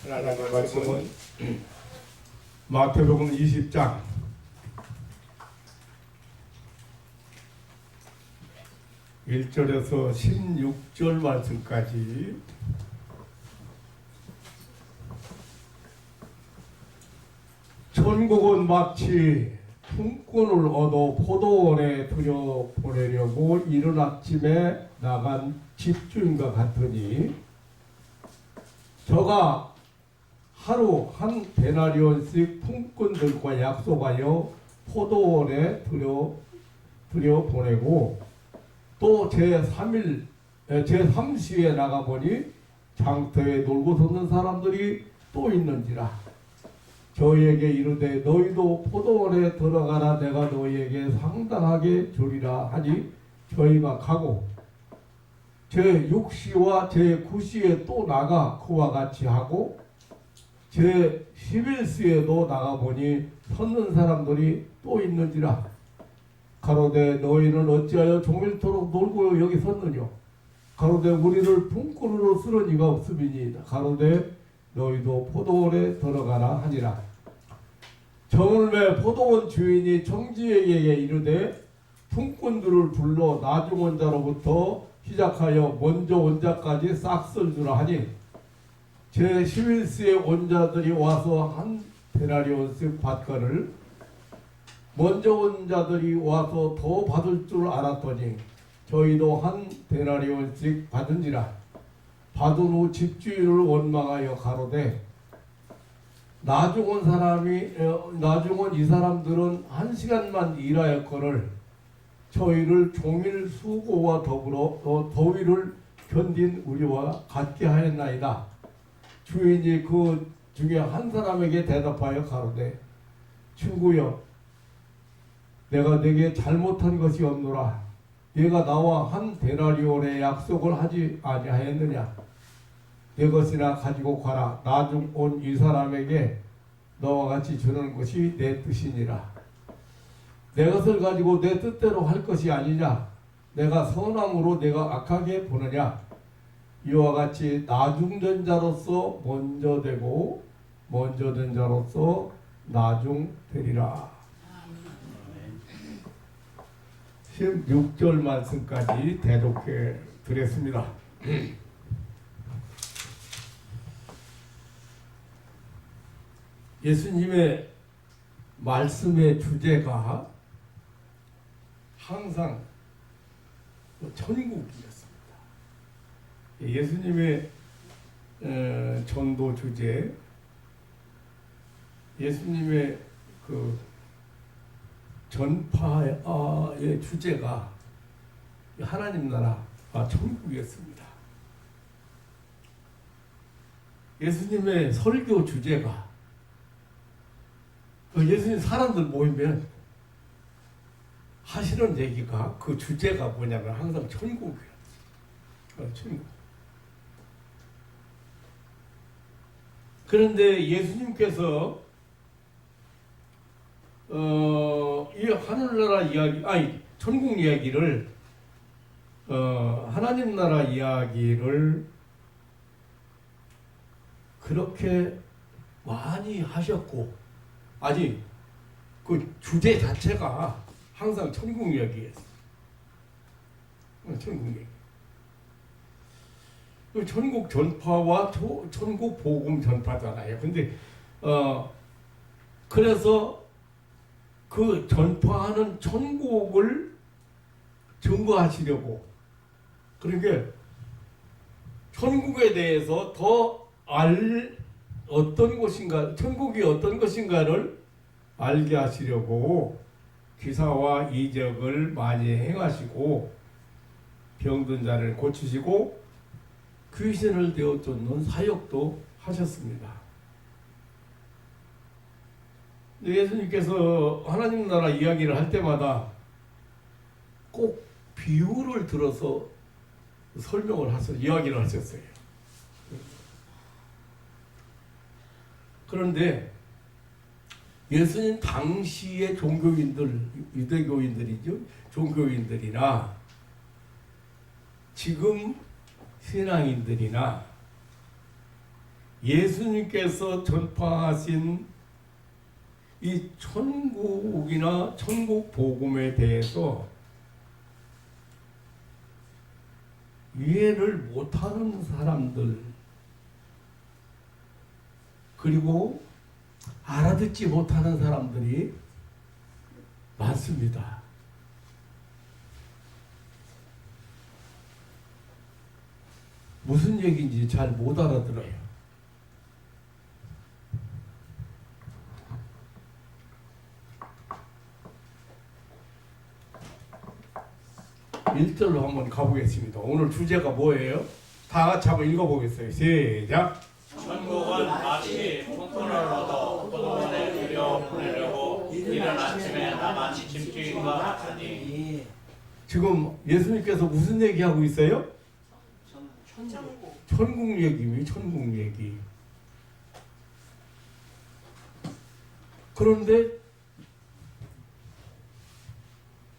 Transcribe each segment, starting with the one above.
하나님의 말씀은 마태복음 20장 1절에서 16절 말씀까지 천국은 마치 품꾼을 얻어 포도원에 들여보내려고 이른 아침에 나간 집주인과 같으니 저가 하루 한 데나리온씩 품꾼들과 약속하여 포도원에 들여보내고 또 제3시에 나가보니 장터에 놀고 섰는 사람들이 또 있는지라. 저희에게 이르되 너희도 포도원에 들어가라 내가 너희에게 상당하게 주리라 하니 저희가 가고 제6시와 제9시에 또 나가 그와 같이 하고 제11시에도 나가보니 섰는 사람들이 또 있는지라. 가로되 너희는 어찌하여 종일토록 놀고 여기 섰느냐. 가로되 우리를 품꾼으로 쓰는 이가 없음이니이다. 가로되 너희도 포도원에 들어가라 하니라. 저물매 포도원 주인이 청지에게 이르되 품꾼들을 불러 나중 온 자로부터 시작하여 먼저 온 자까지 싹 쓸주라 하니 제11시에 온 자들이 와서 한 데나리온씩 받거를 먼저 온 자들이 와서 더 받을 줄 알았더니 저희도 한 데나리온씩 받은지라. 받은 후 집주인을 원망하여 가로되 나중 온 이 사람들은 1시간만 일하였거늘 저희를 종일 수고와 더불어 더위를 견딘 우리와 같게 하였나이다. 주인이 그 중에 한 사람에게 대답하여 가로되 친구여 내가 내게 잘못한 것이 없노라. 네가 나와 한 데나리온의 약속을 하지 아니하였느냐. 내 것이나 가지고 가라. 나중 온 이 사람에게 너와 같이 주는 것이 내 뜻이니라. 내 것을 가지고 내 뜻대로 할 것이 아니냐. 내가 선함으로 내가 악하게 보느냐. 이와 같이 나중된 자로서 먼저 되고 먼저 된 자로서 나중 되리라. 16절 말씀까지 대독해 드렸습니다. 예수님의 말씀의 주제가 항상 천국이었습니다. 예수님의 전도 주제, 예수님의 그 전파의 주제가 하나님 나라, 천국이었습니다. 예수님의 설교 주제가 예수님 사람들 모이면 하시는 얘기가 그 주제가 뭐냐면 항상 천국이에요. 천국. 그런데 예수님께서 이 하늘나라 이야기, 천국 이야기를 하나님 나라 이야기를 그렇게 많이 하셨고 아직 그 주제 자체가 항상 천국 이야기였어요. 천국 이야기. 천국 전파와 천국 복음 전파잖아요. 근데 그래서 그 전파하는 천국을 증거하시려고 그러니까 천국에 대해서 더 어떤 곳인가, 천국이 어떤 것인가를 알게 하시려고 기사와 이적을 많이 행하시고 병든 자를 고치시고 귀신을 내어 쫓는 사역도 하셨습니다. 예수님께서 하나님 나라 이야기를 할 때마다 꼭 비유를 들어서 설명을 하셔서 이야기를 하셨어요. 그런데 예수님 당시의 종교인들, 유대교인들이죠. 종교인들이나 지금 신앙인들이나 예수님께서 전파하신 이 천국이나 천국 복음에 대해서 이해를 못하는 사람들, 그리고 알아듣지 못하는 사람들이 많습니다. 무슨 얘기인지 잘 못 알아들어요. 1절로 한번 가보겠습니다. 오늘 주제가 뭐예요? 다 같이 한번 읽어보겠어요. 시작. 천국은 마치 풍선을 얻어 포도원에 들여 보내려고 이른 아침에 나간 짐승과 같으니. 지금 예수님께서 무슨 얘기하고 있어요? 천국 얘기, 천국 얘기. 그런데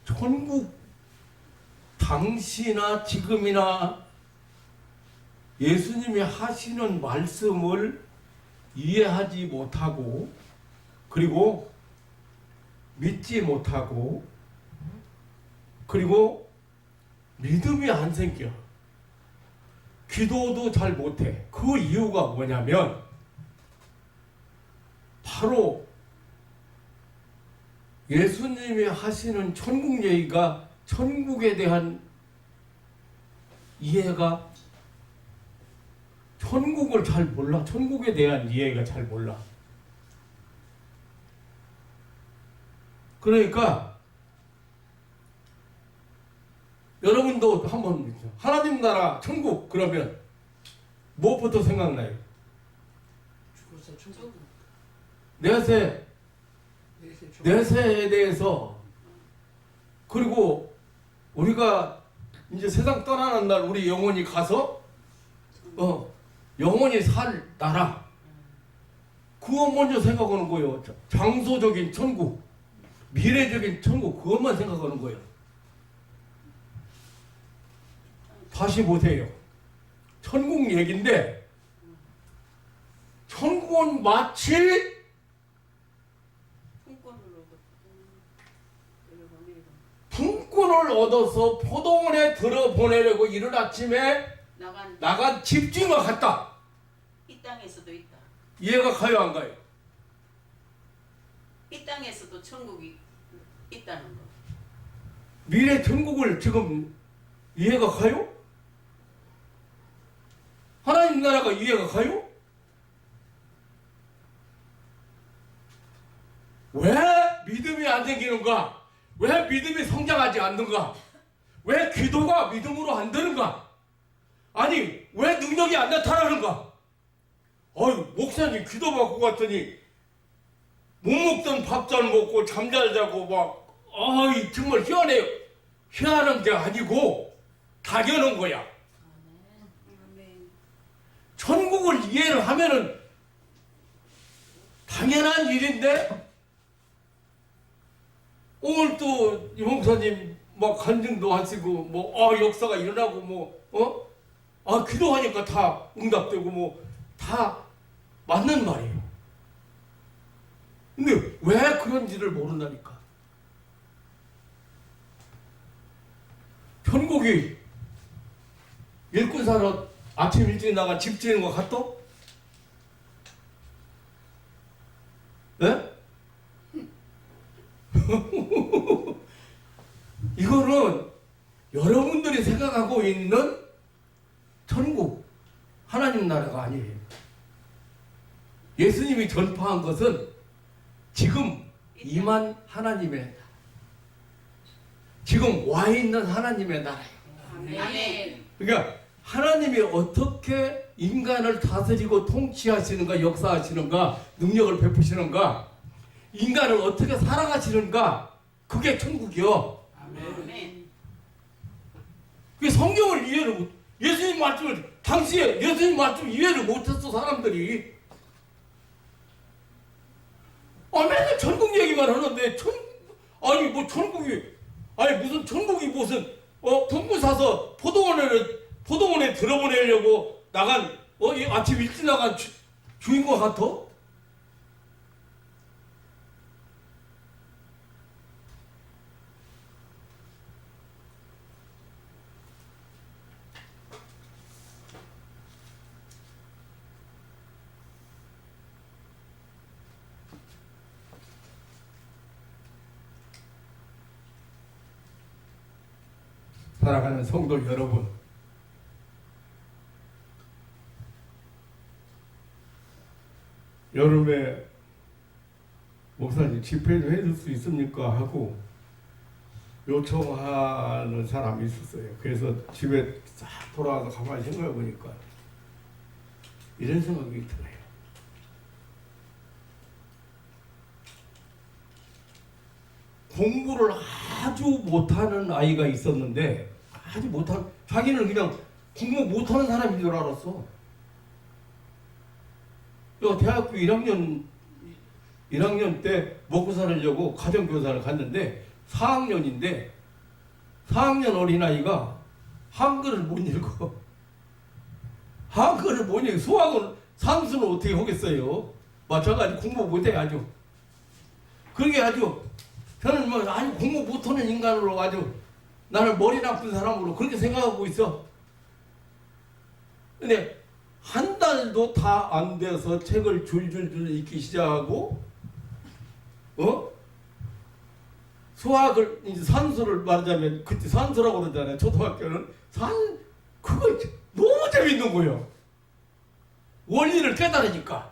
천국 당시나 지금이나 예수님이 하시는 말씀을 이해하지 못하고, 그리고 믿지 못하고, 그리고 믿음이 안 생겨. 기도도 잘 못해. 그 이유가 뭐냐면 바로 예수님이 하시는 천국 얘기가, 천국에 대한 이해가, 천국을 잘 몰라. 천국에 대한 이해가 잘 몰라. 그러니까 여러분도 한번 하나님 나라 천국 그러면 무엇부터 생각나요? 내세에 대해서, 그리고 우리가 이제 세상 떠나는 날 우리 영혼이 가서 영혼이 살 나라, 그거 먼저 생각하는 거예요. 장소적인 천국, 미래적인 천국, 그것만 생각하는 거예요. 다시 보세요. 천국 얘기인데, 천국은 마치 품꾼을 얻어서 포도원에 들어보내려고 이른 아침에 나간 집주인과 같다. 이 땅에서도 있다. 이해가 가요, 안 가요? 이 땅에서도 천국이 있다는 거. 미래 천국을 지금 이해가 가요? 하나님 나라가 이해가 가요? 왜 믿음이 안 생기는가? 왜 믿음이 성장하지 않는가? 왜 기도가 믿음으로 안 되는가? 아니, 왜 능력이 안 나타나는가? 목사님 기도받고 갔더니 못 먹던 밥 잘 먹고 잠 잘 자고 막, 정말 희한해요. 희한한 게 아니고 당연한 거야. 천국을 이해를 하면은 당연한 일인데, 오늘 또 이 목사님 막 간증도 하시고 역사가 일어나고 기도하니까 다 응답되고 다 맞는 말이에요. 근데 왜 그런지를 모른다니까. 천국이 일꾼 사러 아침 일찍 나가 집 지는 것 같아? 네? 이거는 여러분들이 생각하고 있는 천국, 하나님 나라가 아니에요. 예수님이 전파한 것은 지금 임한 하나님의 나라, 지금 와 있는 하나님의 나라예요. 아멘. 그러니까 하나님이 어떻게 인간을 다스리고 통치하시는가, 역사하시는가, 능력을 베푸시는가, 인간을 어떻게 살아가시는가, 그게 천국이요. 아멘. 그 성경을 이해를 못, 예수님 말씀을, 당시에 예수님 말씀 이해를 못했어, 사람들이. 맨날 천국 얘기만 하는데, 무슨 천국이 무슨, 품꾼 사서 포도원에 들어보내려고 나간, 아침 일찍 나간 주인공 같아? 사랑하는 성도 여러분, 여름에 목사님 집회 좀 해줄 수 있습니까? 하고 요청하는 사람이 있었어요. 그래서 집에 싹 돌아와서 가만히 생각해 보니까 이런 생각이 들어요. 공부를 아주 못하는 아이가 있었는데, 아주 못한, 자기는 그냥 공부 못하는 사람인 줄 알았어. 대학교 1학년 때 먹고 살려고 가정교사를 갔는데 4학년인데 4학년 어린아이가 한글을 못 읽어. 한글을 못 읽어. 수학은 산수는 어떻게 하겠어요? 마찬가지 공부 못해 아주. 그게 아주 저는 뭐 아주 공부 못하는 인간으로 아주 나를 머리 나쁜 사람으로 그렇게 생각하고 있어. 근데 한 달도 다 안 돼서 책을 줄줄줄 읽기 시작하고, 수학을, 이제 산수를 말하자면, 그때 산수라고 그러잖아요. 초등학교는. 그거 너무 재밌는 거예요. 원리를 깨달으니까.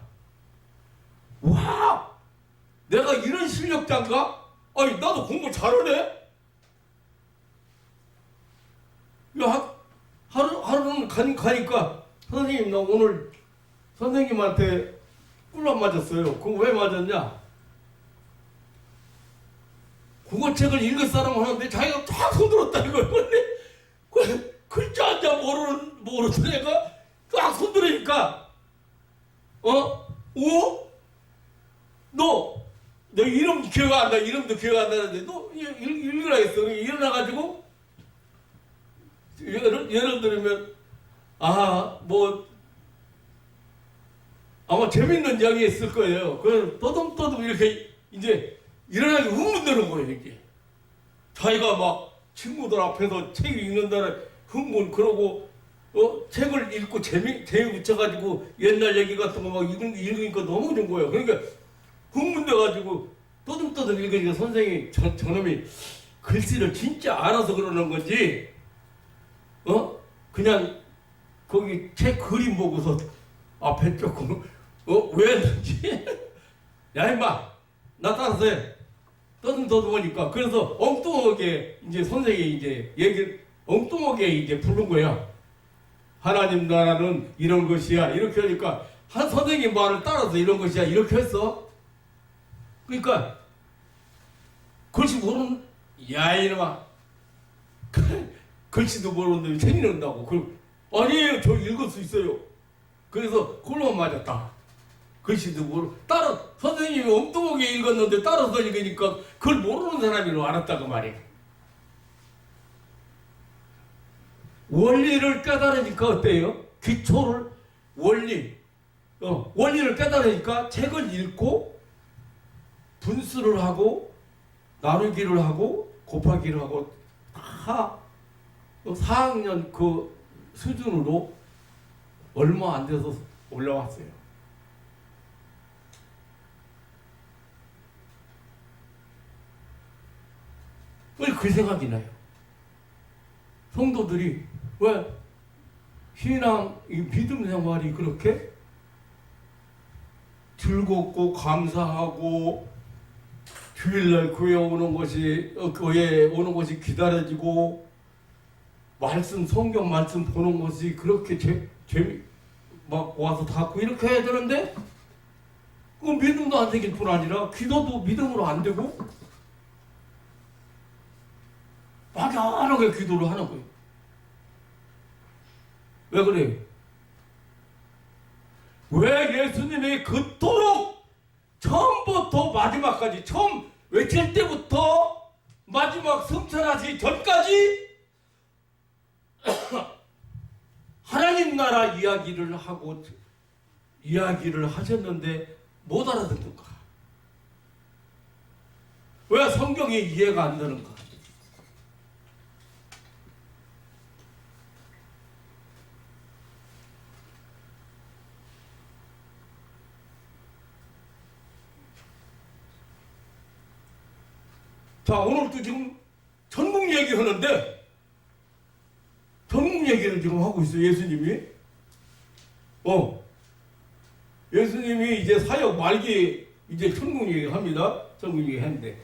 와! 내가 이런 실력자인가? 아니, 나도 공부 잘하네? 하루는 가니까, 선생님, 나 오늘 선생님한테 꿀밤 맞았어요. 그거 왜 맞았냐? 국어책을 읽을 사람 하는데 자기가 쫙 손들었다 이거예요. 근데 글자 한자 모르는 애가 쫙 손들으니까 너 이름 기억 안 나. 이름도 기억 안 나는데 너 읽으라 했어. 일어나가지고 예를 들면 아마 재밌는 이야기 했을 거예요. 그 떠듬떠듬 이렇게 이제 일어나기 흥분되는 거예요, 이게. 자기가 막 친구들 앞에서 책 읽는다는 흥분, 그러고, 책을 읽고 재미 붙여가지고 옛날 얘기 같은 거 막 읽으니까 너무 좋은 거예요. 그러니까 흥분돼가지고 떠듬떠듬 읽으니까 선생님이 저놈이 글씨를 진짜 알아서 그러는 건지, 그냥 거기 책 그림 보고서 앞에 조금 왜 했는지 야 임마 나 따라서 해 떠듬떠듬하니까. 그래서 엉뚱하게 이제 선생님이 이제 얘기 엉뚱하게 이제 부른 거야. 하나님 나라는 이런 것이야 이렇게 하니까 한 선생님 말을 따라서 이런 것이야 이렇게 했어. 그러니까 글씨 모르는 야 이놈아 글씨도 모르는데 책 읽는다고. 아니에요, 저 읽을 수 있어요. 그래서 그걸로만 맞았다. 글씨도 따라 선생님이 엉뚱하게 읽었는데 따라서 읽으니까 그걸 모르는 사람이로 알았다고 말이에요. 원리를 깨달으니까 어때요? 기초를 원리를 깨달으니까 책을 읽고 분수를 하고 나누기를 하고 곱하기를 하고 다 4학년 그 수준으로 얼마 안 돼서 올라왔어요. 왜 그 생각이 나요? 성도들이 왜 신앙, 이 믿음 생활이 그렇게 즐겁고 감사하고 주일날 교회에 오는 것이 기다려지고 성경 말씀 보는 것이 그렇게 막 와서 닿고 이렇게 해야 되는데 그 믿음도 안 생길 뿐 아니라 기도도 믿음으로 안 되고 막연하게 기도를 하는 거예요. 왜 그래요? 왜 예수님이 그토록 처음부터 마지막까지 처음 외칠 때부터 마지막 승천하시기 전까지 하나님 나라 이야기를 하고 이야기를 하셨는데 못 알아듣는가? 왜 성경이 이해가 안 되는가? 자, 오늘도 지금 전국 얘기하는데 전국 얘기를 지금 하고 있어요. 예수님이. 예수님이 이제 사역 말기 이제 천국 얘기합니다. 천국 얘기하는데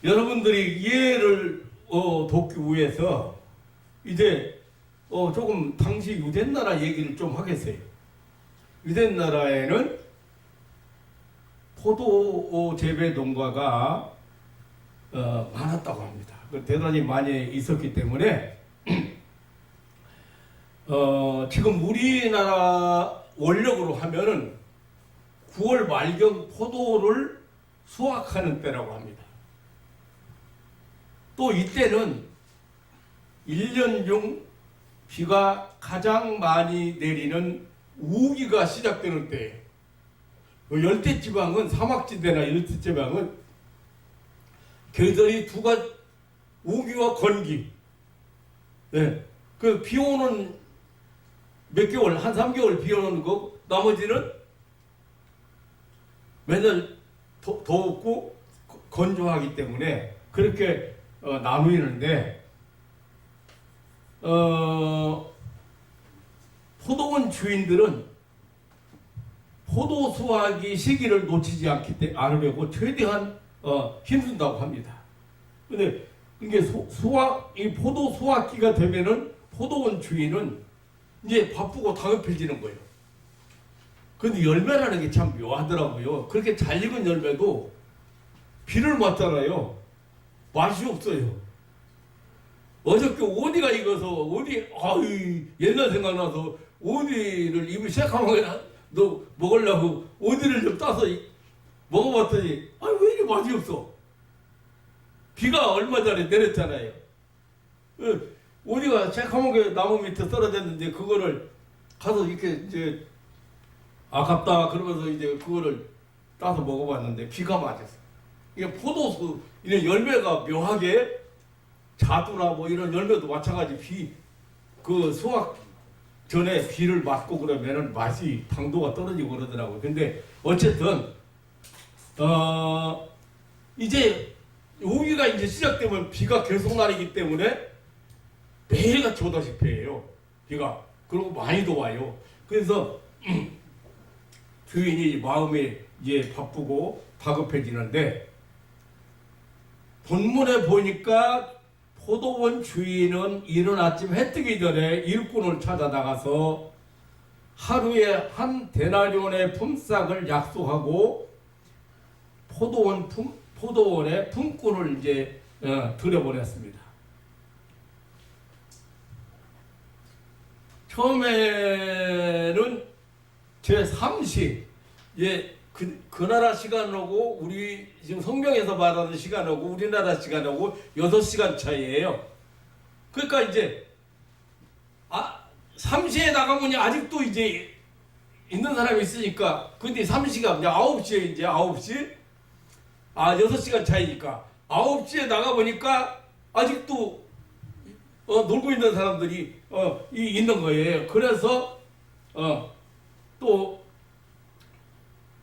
여러분들이 이해를 돕기 위해서 이제 조금 당시 유대 나라 얘기를 좀 하겠어요. 유대 나라에는 포도 재배 농가가 많았다고 합니다. 대단히 많이 있었기 때문에 지금 우리나라 원력으로 하면은 9월 말경 포도를 수확하는 때라고 합니다. 또 이때는 1년 중 비가 가장 많이 내리는 우기가 시작되는 때예요. 열대지방은 사막지대나 열대지방은 계절이 두 가지, 우기와 건기. 네. 그 비 오는 몇 개월, 한 3개월 비 오는 거, 나머지는 매년 더웠고 건조하기 때문에 그렇게 나누이는데, 포도원 주인들은 포도 수확이 시기를 놓치지 않으려고 최대한 힘쓴다고 합니다. 근데 이게 이 포도 수확기가 되면은 포도원 주인은 이제 바쁘고 다급해지는 거예요. 근데 열매라는 게 참 묘하더라고요. 그렇게 잘 익은 열매도 비를 맞잖아요. 맛이 없어요. 어저께 오디가 익어서 옛날 생각나서 오디를 입을 시작하면 너 먹으려고 오디를 좀 따서 먹어봤더니 왜 이렇게 맛이 없어? 비가 얼마 전에 내렸잖아요. 오디가 새카맣게 나무 밑에 떨어졌는데 그거를 가서 이렇게 이제 아깝다 그러면서 이제 그거를 따서 먹어봤는데 비가 맞았어. 이게 포도수 이런 열매가 묘하게 자두나 뭐 이런 열매도 마찬가지 그 수확 전에 비를 맞고 그러면은 맛이 당도가 떨어지고 그러더라고요. 근데 어쨌든 이제 우기가 이제 시작되면 비가 계속 내리기 때문에 매일같이 오다시피 해요. 비가. 그리고 많이도 와요. 그래서 주인이 마음이 이제 바쁘고 다급해지는데 본문에 보니까 포도원 주인은 이른 아침 해 뜨기 전에 일꾼을 찾아 나가서 하루에 한 데나리온의 품삯을 약속하고 포도원에 품꾼을 이제 들여보냈습니다. 처음에는 제3시, 그 나라 시간하고 우리 지금 성경에서 말하는 시간하고 우리나라 시간하고 6시간 차이예요. 그러니까 이제 3시에 나가면 아직도 이제 있는 사람이 있으니까 근데 3시가 이제 9시에 이제 9시 6시간 차이니까 9시에 나가보니까 아직도 놀고 있는 사람들이 있는 거예요. 그래서 또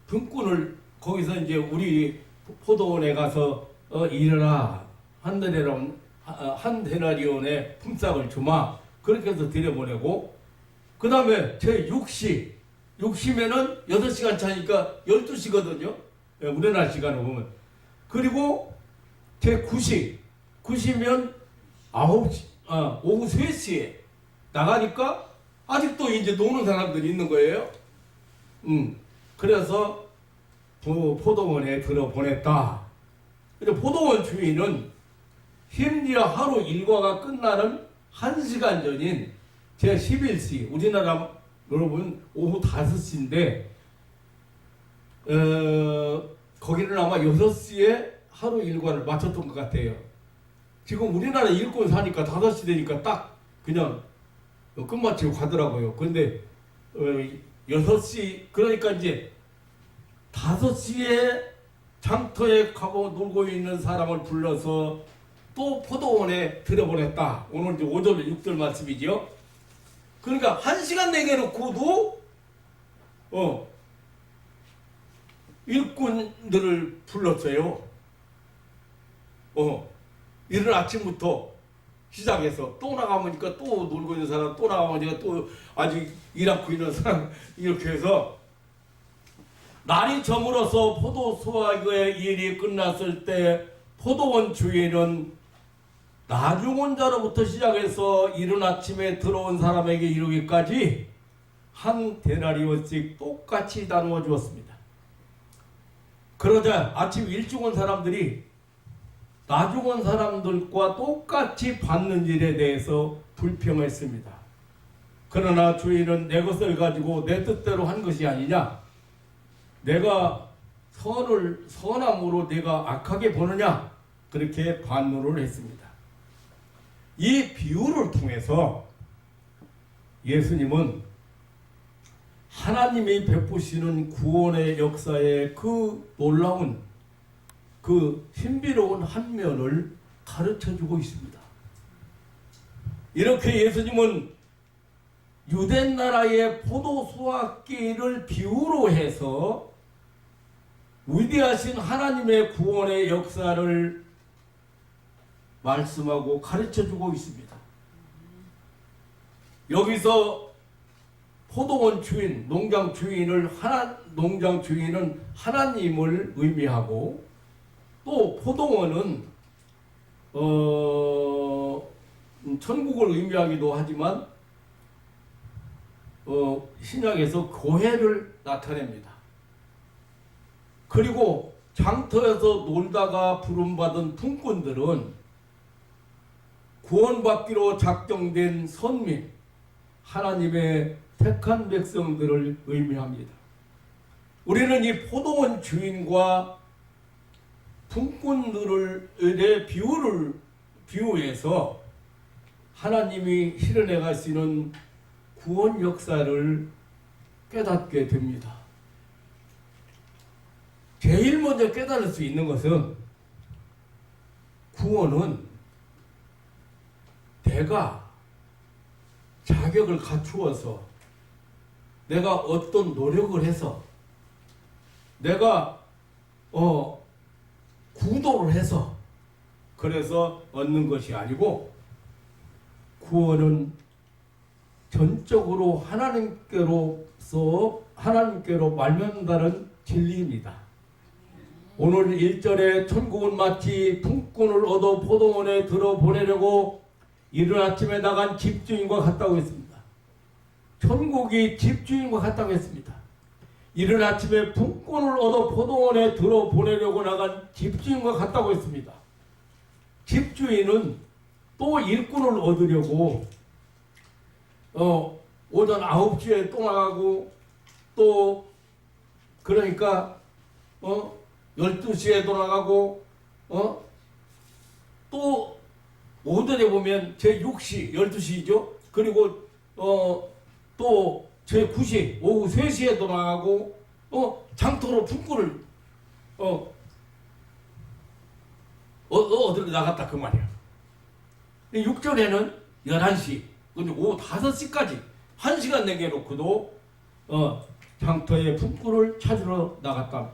품꾼을 거기서 이제 우리 포도원에 가서 일어나 한 데나리온의 품삯을 주마 그렇게 해서 들여보내고 그 다음에 제 6시면은 6시간 차니까 12시거든요. 우리나라 시간으로 보면. 그리고 제 9시면 9시 오후 3시에 나가니까 아직도 이제 노는 사람들이 있는 거예요. 그래서 포도원에 들어보냈다. 근데 포도원 주인은 심지어 하루 일과가 끝나는 1시간 전인 제 11시, 우리나라 여러분 오후 5시인데 거기는 아마 6시에 하루 일과를 마쳤던 것 같아요. 지금 우리나라 일꾼 사니까 5시 되니까 딱 그냥 끝마치고 가더라고요. 근데 6시 그러니까 이제 5시에 장터에 가고 놀고 있는 사람을 불러서 또 포도원에 들여보냈다. 오늘 이제 5절 6절 말씀이지요. 그러니까 1시간 내게놓고도 일꾼들을 불렀어요. 이른 아침부터 시작해서 또 나가보니까 또 놀고 있는 사람, 또 나가보니까 또 아직 일하고 있는 사람, 이렇게 해서 날이 저물어서 포도 수확의 일이 끝났을 때 포도원 주인은 나중원자로부터 시작해서 이른 아침에 들어온 사람에게 이르기까지 한 데나리온씩 똑같이 나누어 주었습니다. 그러자 아침 일찍 온 사람들이 나중 온 사람들과 똑같이 받는 일에 대해서 불평했습니다. 그러나 주인은 내 것을 가지고 내 뜻대로 한 것이 아니냐? 내가 선함으로 내가 악하게 보느냐? 그렇게 반문을 했습니다. 이 비유를 통해서 예수님은 하나님이 베푸시는 구원의 역사의 그 놀라운 그 신비로운 한 면을 가르쳐주고 있습니다. 이렇게 예수님은 유대 나라의 포도 수확기를 비유로 해서 위대하신 하나님의 구원의 역사를 말씀하고 가르쳐주고 있습니다. 여기서 포도원 주인, 농장 주인은 하나님을 의미하고 또 포도원은 천국을 의미하기도 하지만 신약에서 교회를 나타냅니다. 그리고 장터에서 놀다가 부름받은 품꾼들은 구원받기로 작정된 선민, 하나님의 택한 백성들을 의미합니다. 우리는 이 포도원 주인과 품꾼들의 비유해서 하나님이 실현해 가시는 구원 역사를 깨닫게 됩니다. 제일 먼저 깨달을 수 있는 것은 구원은 내가 자격을 갖추어서 내가 어떤 노력을 해서 내가 구도를 해서 그래서 얻는 것이 아니고 구원은 전적으로 하나님께로 말면다는 진리입니다. 오늘 1절에 천국은 마치 품꾼을 얻어 포도원에 들어보내려고 이른 아침에 나간 집주인과 같다고 했습니다. 천국이 집주인과 같다고 했습니다. 이른 아침에 품꾼을 얻어 포도원에 들어보내려고 나간 집주인과 같다고 했습니다. 집주인은 또 일꾼을 얻으려고 오전 9시에 또 나가고 또 그러니까 12시에 돌아가고 또 오전에 보면 제6시 12시죠. 그리고 또 제9시 오후 3시에 돌아가고 장터로 품꾼을 어디로 나갔다 그 말이야. 6절에는 11시 근데 오후 5시까지 1시간 내게놓고도 장터에 품꾼을 찾으러 나갔다.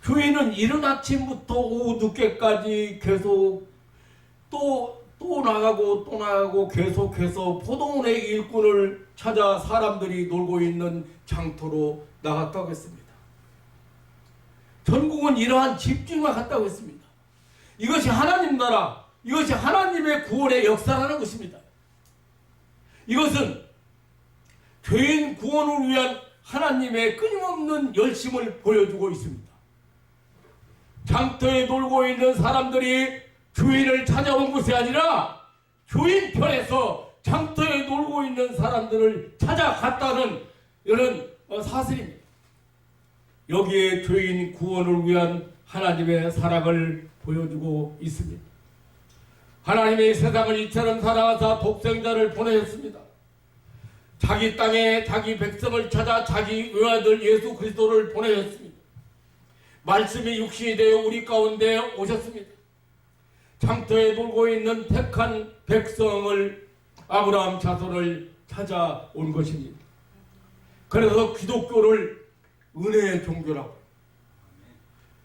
교회는 이른 아침부터 오후 늦게까지 계속 또 나가고 계속해서 포도원의 일꾼을 찾아 사람들이 놀고 있는 장터로 나갔다고 했습니다. 전국은 이러한 집중과 같다고 했습니다. 이것이 하나님 나라, 이것이 하나님의 구원의 역사라는 것입니다. 이것은 죄인 구원을 위한 하나님의 끊임없는 열심을 보여주고 있습니다. 장터에 놀고 있는 사람들이 주인을 찾아온 것이 아니라 주인 편에서 장터에 놀고 있는 사람들을 찾아갔다는 이런 사실입니다. 여기에 죄인 구원을 위한 하나님의 사랑을 보여주고 있습니다. 하나님이 세상을 이처럼 사랑하사 독생자를 보내셨습니다. 자기 땅에 자기 백성을 찾아 자기 외아들 예수 그리스도를 보내셨습니다. 말씀이 육신이 되어 우리 가운데 오셨습니다. 장터에 놀고 있는 택한 백성을, 아브라함 자손을 찾아온 것입니다. 그래서 기독교를 은혜의 종교라고,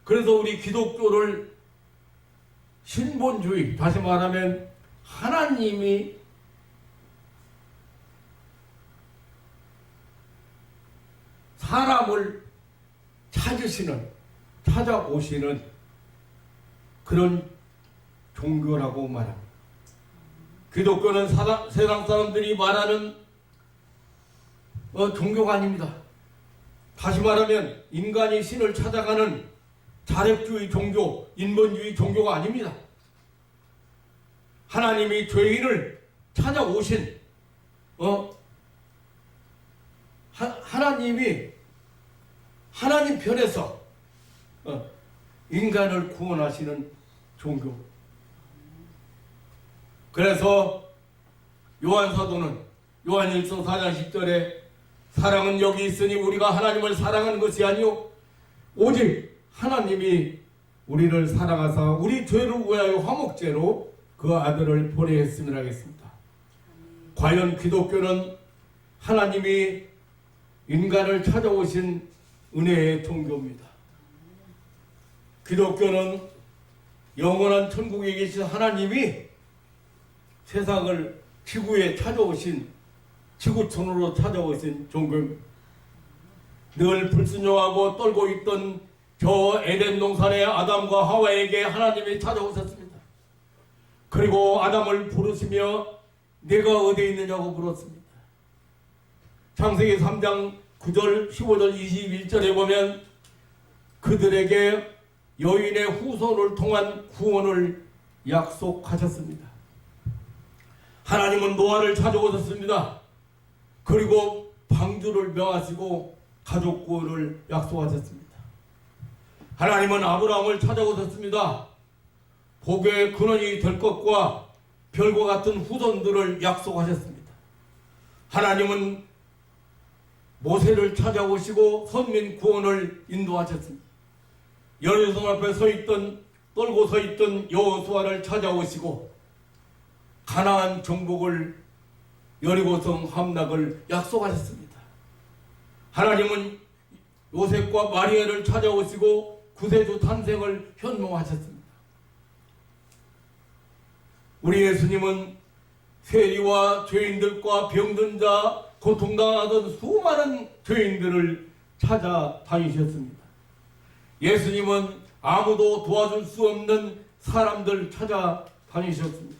그래서 우리 기독교를 신본주의, 다시 말하면 하나님이 사람을 찾아오시는 그런 종교라고 말합니다. 기독교는 세상 사람들이 말하는 종교가 아닙니다. 다시 말하면 인간이 신을 찾아가는 자력주의 종교, 인본주의 종교가 아닙니다. 하나님이 죄인을 찾아오신 하나님이 하나님 편에서 인간을 구원하시는 종교. 그래서 요한사도는 요한일서 4장 10절에 사랑은 여기 있으니 우리가 하나님을 사랑하는 것이 아니요 오직 하나님이 우리를 사랑하사 우리 죄를 위하여 화목제로 그 아들을 보내었음이라 하겠습니다. 과연 기독교는 하나님이 인간을 찾아오신 은혜의 종교입니다. 기독교는 영원한 천국에 계신 하나님이 세상을 지구에 찾아오신, 지구촌으로 찾아오신 종교입니다. 늘 불순종하고 떨고 있던 저 에덴 동산의 아담과 하와에게 하나님이 찾아오셨습니다. 그리고 아담을 부르시며 내가 어디에 있느냐고 물었습니다. 창세기 3장 9절, 15절, 21절에 보면 그들에게 여인의 후손을 통한 구원을 약속하셨습니다. 하나님은 노아를 찾아오셨습니다. 그리고 방주를 명하시고 가족 구원을 약속하셨습니다. 하나님은 아브라함을 찾아오셨습니다. 복의 근원이 될 것과 별과 같은 후손들을 약속하셨습니다. 하나님은 모세를 찾아오시고 선민 구원을 인도하셨습니다. 여리고성 앞에 떨고 서 있던 여호수아를 찾아오시고 가나안 정복을, 여리고성 함락을 약속하셨습니다. 하나님은 요셉과 마리아를 찾아오시고 구세주 탄생을 현몽하셨습니다. 우리 예수님은 세리와 죄인들과 병든 자, 고통당하던 수많은 죄인들을 찾아다니셨습니다. 예수님은 아무도 도와줄 수 없는 사람들 찾아다니셨습니다.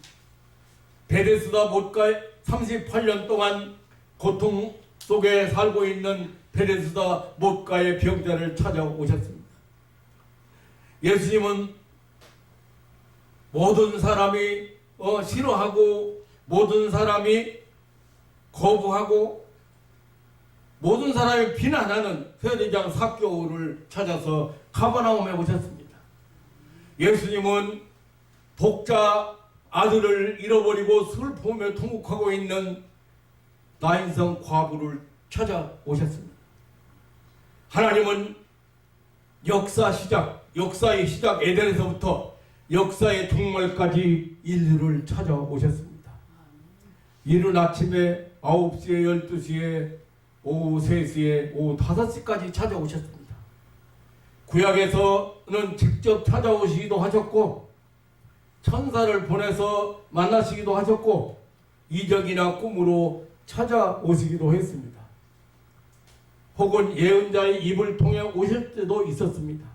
베데스다 못가에 38년 동안 고통 속에 살고 있는 베데스다 못가의 병자를 찾아오셨습니다. 예수님은 모든 사람이 싫어하고 모든 사람이 거부하고 모든 사람이 비난하는 세리장 삭개오를 찾아서 가버나움에 오셨습니다. 예수님은 독자 아들을 잃어버리고 슬픔에 통곡하고 있는 나인성 과부를 찾아오셨습니다. 하나님은 역사의 시작 에덴에서부터 역사의 종말까지 인류를 찾아오셨습니다. 이른 아침에 9시에 12시에 오후 3시에 오후 5시까지 찾아오셨습니다. 구약에서는 직접 찾아오시기도 하셨고 천사를 보내서 만나시기도 하셨고 이적이나 꿈으로 찾아오시기도 했습니다. 혹은 예언자의 입을 통해 오실 때도 있었습니다.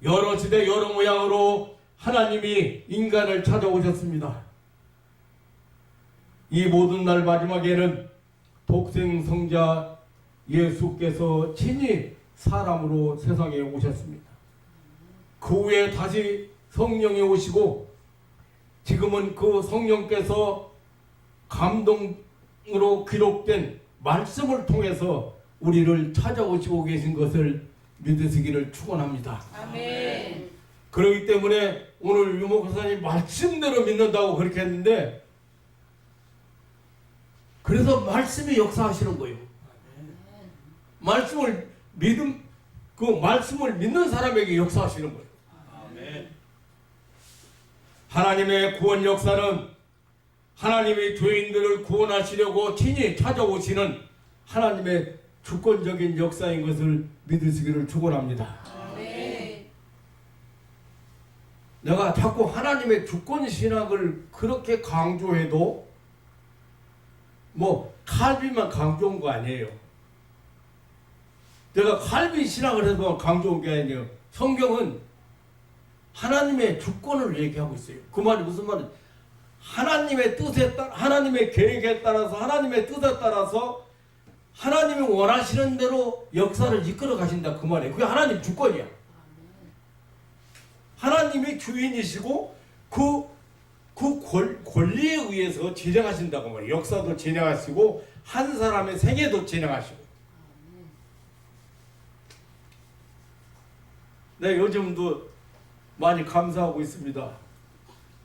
여러 시대 여러 모양으로 하나님이 인간을 찾아오셨습니다. 이 모든 날 마지막에는 독생성자 예수께서 친히 사람으로 세상에 오셨습니다. 그 후에 다시 성령이 오시고 지금은 그 성령께서 감동으로 기록된 말씀을 통해서 우리를 찾아오시고 계신 것을 믿으시기를 축원합니다. 아멘. 그렇기 때문에 오늘 유 목사님 말씀대로 믿는다고 그렇게 했는데, 그래서 말씀이 역사하시는 거예요. 말씀을 말씀을 믿는 사람에게 역사하시는 거예요. 아멘. 하나님의 구원 역사는 하나님이 죄인들을 구원하시려고 친히 찾아오시는 하나님의 주권적인 역사인 것을 믿으시기를 축원합니다. 내가 자꾸 하나님의 주권 신학을 그렇게 강조해도 칼빈만 강조한 거 아니에요. 내가 칼빈 신학을 해서 강조한 게 아니에요. 성경은 하나님의 주권을 얘기하고 있어요. 그 말이 무슨 말이에요? 하나님의 뜻에 따라, 하나님의 계획에 따라서, 하나님의 뜻에 따라서 하나님이 원하시는 대로 역사를 이끌어 가신다 그 말이에요. 그게 하나님 주권이야. 하나님이 주인이시고 그 권리에 의해서 진행하신다고 말이에요. 역사도 진행하시고 한 사람의 생애도 진행하시고. 네, 요즘도 많이 감사하고 있습니다.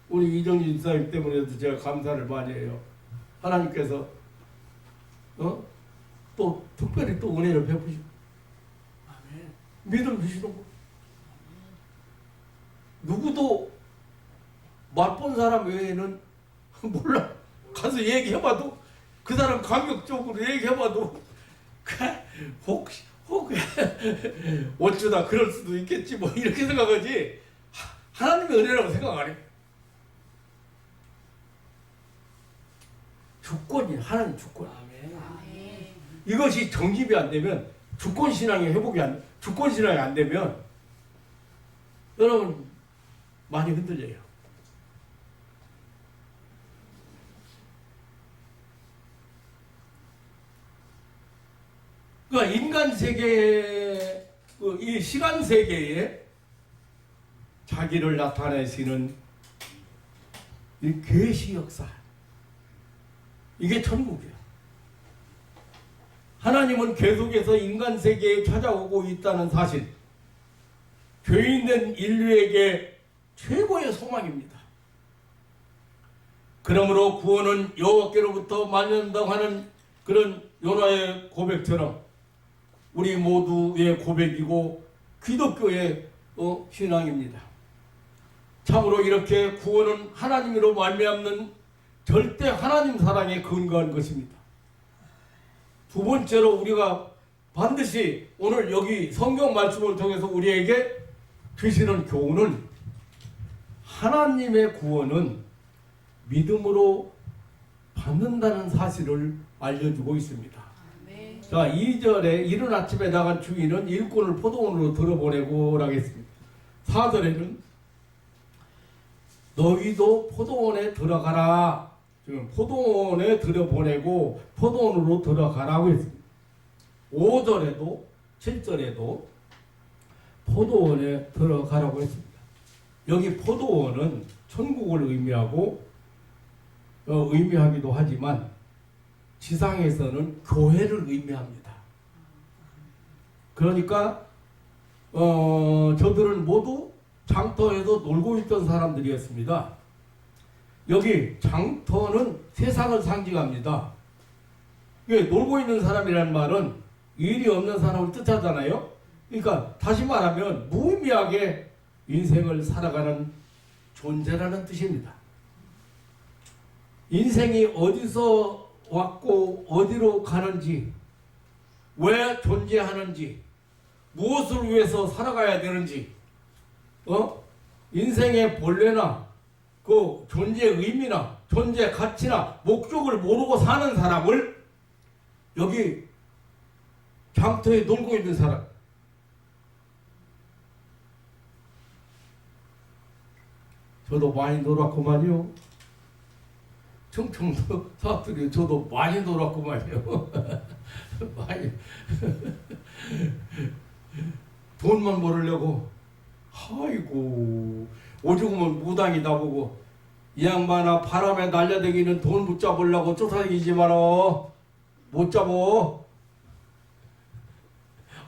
우리 이정진 집사님 때문에도 제가 감사를 많이 해요. 하나님께서 또 특별히 또 은혜를 베푸시고 믿음 주시는 거. 누구도 맛본 사람 외에는 몰라. 가서 얘기해봐도 그 사람 감격적으로 얘기해봐도 혹 어쩌다 그럴 수도 있겠지 뭐 이렇게 생각하지 하나님의 은혜라고 생각 안 해. 주권이 하나님 주권. 이것이 정립이 안 되면 주권 신앙의 회복이 주권 신앙이 안 되면 여러분 많이 흔들려요. 그러니까 인간 세계, 이 시간 세계에 자기를 나타내시는 이 계시 역사, 이게 천국이야. 하나님은 계속해서 인간 세계에 찾아오고 있다는 사실, 죄인된 인류에게 최고의 소망입니다. 그러므로 구원은 여호와께로부터 말미암는다고 하는 그런 요나의 고백처럼 우리 모두의 고백이고 기독교의 신앙입니다. 참으로 이렇게 구원은 하나님으로 말미암는 절대 하나님 사랑에 근거한 것입니다. 두 번째로 우리가 반드시 오늘 여기 성경 말씀을 통해서 우리에게 주시는 교훈은 하나님의 구원은 믿음으로 받는다는 사실을 알려주고 있습니다. 자, 2절에 이른 아침에 나간 주인은 일꾼을 포도원으로 들어보내고 라겠습니다. 4절에는 너희도 포도원에 들어가라. 지금 포도원에 들어보내고 포도원으로 들어가라고 했습니다. 5절에도 7절에도 포도원에 들어가라고 했습니다. 여기 포도원은 천국을 의미하기도 하지만 지상에서는 교회를 의미합니다. 그러니까 저들은 모두 장터에서 놀고 있던 사람들이었습니다. 여기 장터는 세상을 상징합니다. 놀고 있는 사람이라는 말은 일이 없는 사람을 뜻하잖아요. 그러니까 다시 말하면 무의미하게 인생을 살아가는 존재라는 뜻입니다. 인생이 어디서 왔고 어디로 가는지, 왜 존재하는지, 무엇을 위해서 살아가야 되는지, 인생의 본래나 그 존재의 의미나 존재 가치나 목적을 모르고 사는 사람을 여기 장터에 놀고 있는 사람, 저도 많이 놀았구만요. 충청도 사투리 저도 많이 놀았구만요. 많이 돈만 벌으려고, 아이고 오죽하면 무당이 나보고 이 양반아 바람에 날려다니는 돈 붙잡으려고 쫓아다니지 마라, 못 잡어.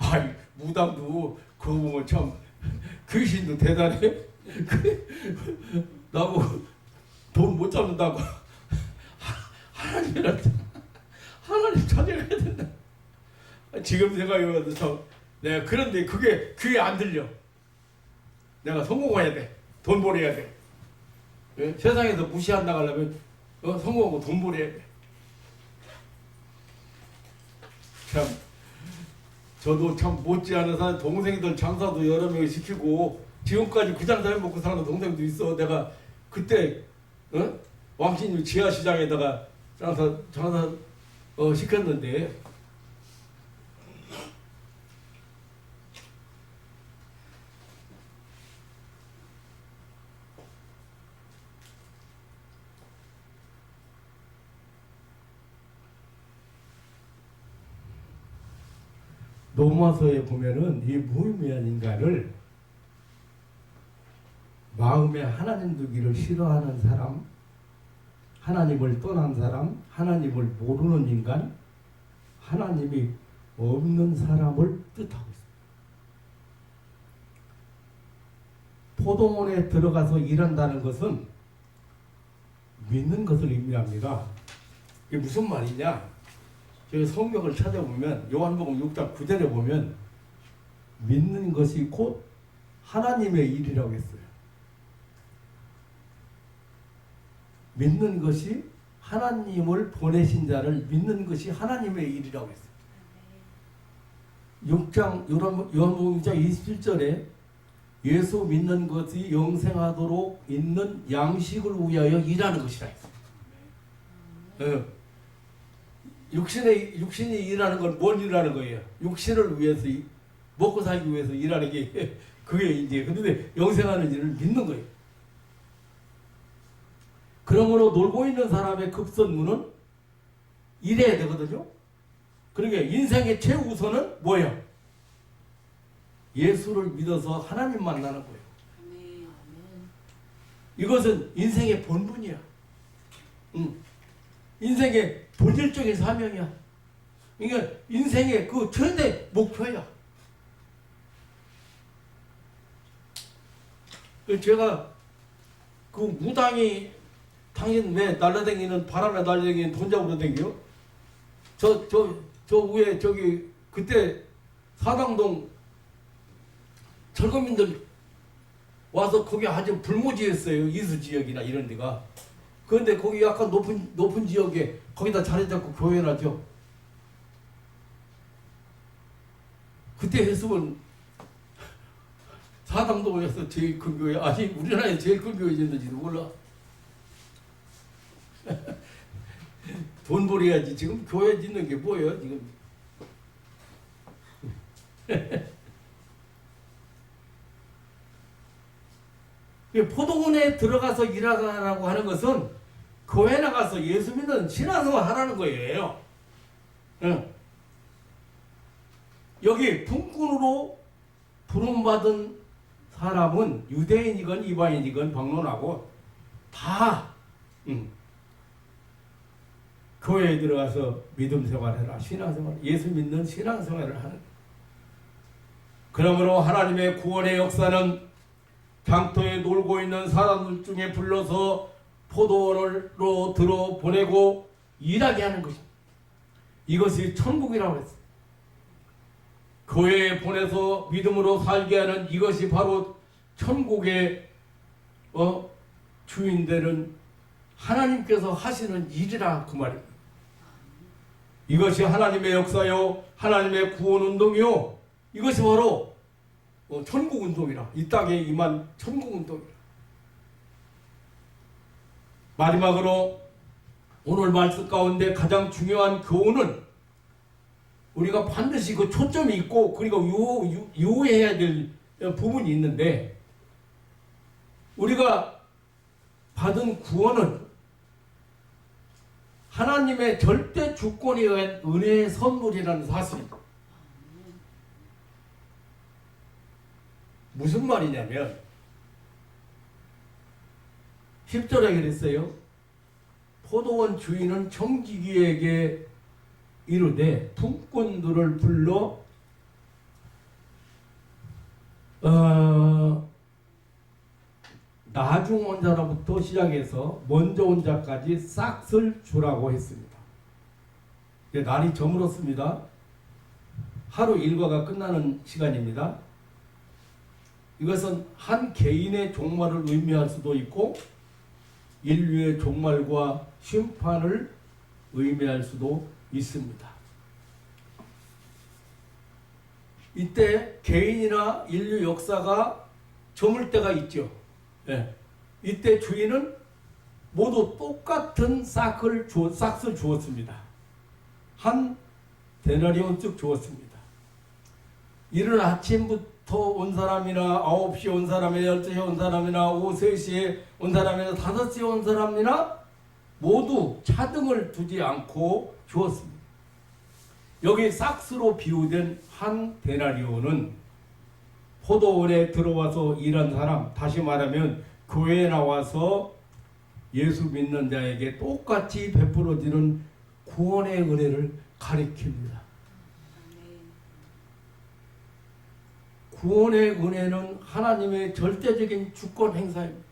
아이 무당도 그거 보면 참 귀신도 대단해. 나보고 돈 못 잡는다고 하나님이란테 하나님 찾아가야 된다. 지금 생각해봐도 참 내가 그런데 그게 귀에 안 들려. 내가 성공해야 돼. 돈 벌어야 돼. 예? 세상에서 무시한 나가려면 성공하고 돈 벌어야 돼. 참 저도 참 못지않은 사람 동생들 장사도 여러 명 시키고 지금까지 그 장사 해먹고 사는 동생도 있어. 내가 그때 왕신유 지하시장에다가 장사 시켰는데 로마서에 보면은 이 무의미한 인간을 마음에 하나님 두기를 싫어하는 사람, 하나님을 떠난 사람, 하나님을 모르는 인간, 하나님이 없는 사람을 뜻하고 있습니다. 포도원에 들어가서 일한다는 것은 믿는 것을 의미합니다. 이게 무슨 말이냐? 저희 성경을 찾아보면 요한복음 6장 9절에 보면 믿는 것이 곧 하나님의 일이라고 했어요. 믿는 것이 하나님을 보내신 자를 믿는 것이 하나님의 일이라고 했어요. 요한복음 6장 27절에 예수 믿는 것이 영생하도록 있는 양식을 위하여 일하는 것이라 했어요. 육신이 일하는 건 뭘 일하는 거예요? 육신을 위해서 먹고 살기 위해서 일하는 게 그게 이제 그런데 영생하는 일을 믿는 거예요. 그러므로 놀고 있는 사람의 급선무는 일해야 되거든요. 그러니까 인생의 최우선은 뭐예요? 예수를 믿어서 하나님 만나는 거예요. 이것은 인생의 본분이야. 인생의 본질적인 사명이야. 그러니까 인생의 그 최대 목표야. 제가 그 무당이 당신 왜 날라다니는 바람에 날라다니는 돈 잡으러 다녀요? 저 위에 저기 그때 사당동 철거민들 와서 거기 아주 불모지였어요. 이수지역이나 이런 데가. 그런데 거기 약간 높은 지역에 거기다 자리 잡고 교회를 하죠. 그때 했으면 사당동에서 제일 큰 교회, 아니 우리나라에 제일 큰 교회 있는지도 몰라. 돈 벌어야지. 지금 교회 짓는 게 뭐예요 지금? 포도원에 들어가서 일하라고 하는 것은 교회 나가서 예수 믿는 신앙생활 하라는 거예요. 여기 품꾼으로 부름받은 사람은 유대인이건 이방인이건 방론하고 다 교회에 들어가서 믿음 생활해라. 신앙생활, 예수 믿는 신앙생활을 하는. 그러므로 하나님의 구원의 역사는 장터에 놀고 있는 사람들 중에 불러서 포도원으로 들어 보내고 일하게 하는 것입니다. 이것이 천국이라고 했어요. 교회에 보내서 믿음으로 살게 하는 이것이 바로 천국의 주인되는 하나님께서 하시는 일이라 그 말입니다. 이것이 하나님의 역사요, 하나님의 구원운동이요, 이것이 바로 천국운동이라. 이 땅에 임한 천국운동이라. 마지막으로 오늘 말씀 가운데 가장 중요한 교훈은 우리가 반드시 그 초점이 있고 그리고 유의해야 될 부분이 있는데, 우리가 받은 구원은 하나님의 절대 주권에 의한 은혜의 선물이라는 사실입니다. 무슨 말이냐면 10절에 그랬어요. 포도원 주인은 청지기에게 이르되 품꾼들을 불러 나중 온 자로부터 시작해서 먼저 온 자까지 싹을 주라고 했습니다. 이제 날이 저물었습니다. 하루 일과가 끝나는 시간입니다. 이것은 한 개인의 종말을 의미할 수도 있고 인류의 종말과 심판을 의미할 수도 있습니다. 이때 개인이나 인류 역사가 저물 때가 있죠. 예. 이때 주인은 모두 똑같은 싹을 주었습니다. 한 데나리온씩 주었습니다. 이른 아침부터 온 사람이나 9시에 온 사람이나 12시에 온 사람이나 오후 3시에 온 사람이나 5시에 온 사람이나 모두 차등을 두지 않고 주었습니다. 여기 싹스로 비유된 한 데나리온은 포도원에 들어와서 일한 사람, 다시 말하면 교회에 나와서 예수 믿는 자에게 똑같이 베풀어지는 구원의 은혜를 가리킵니다. 구원의 은혜는 하나님의 절대적인 주권 행사입니다.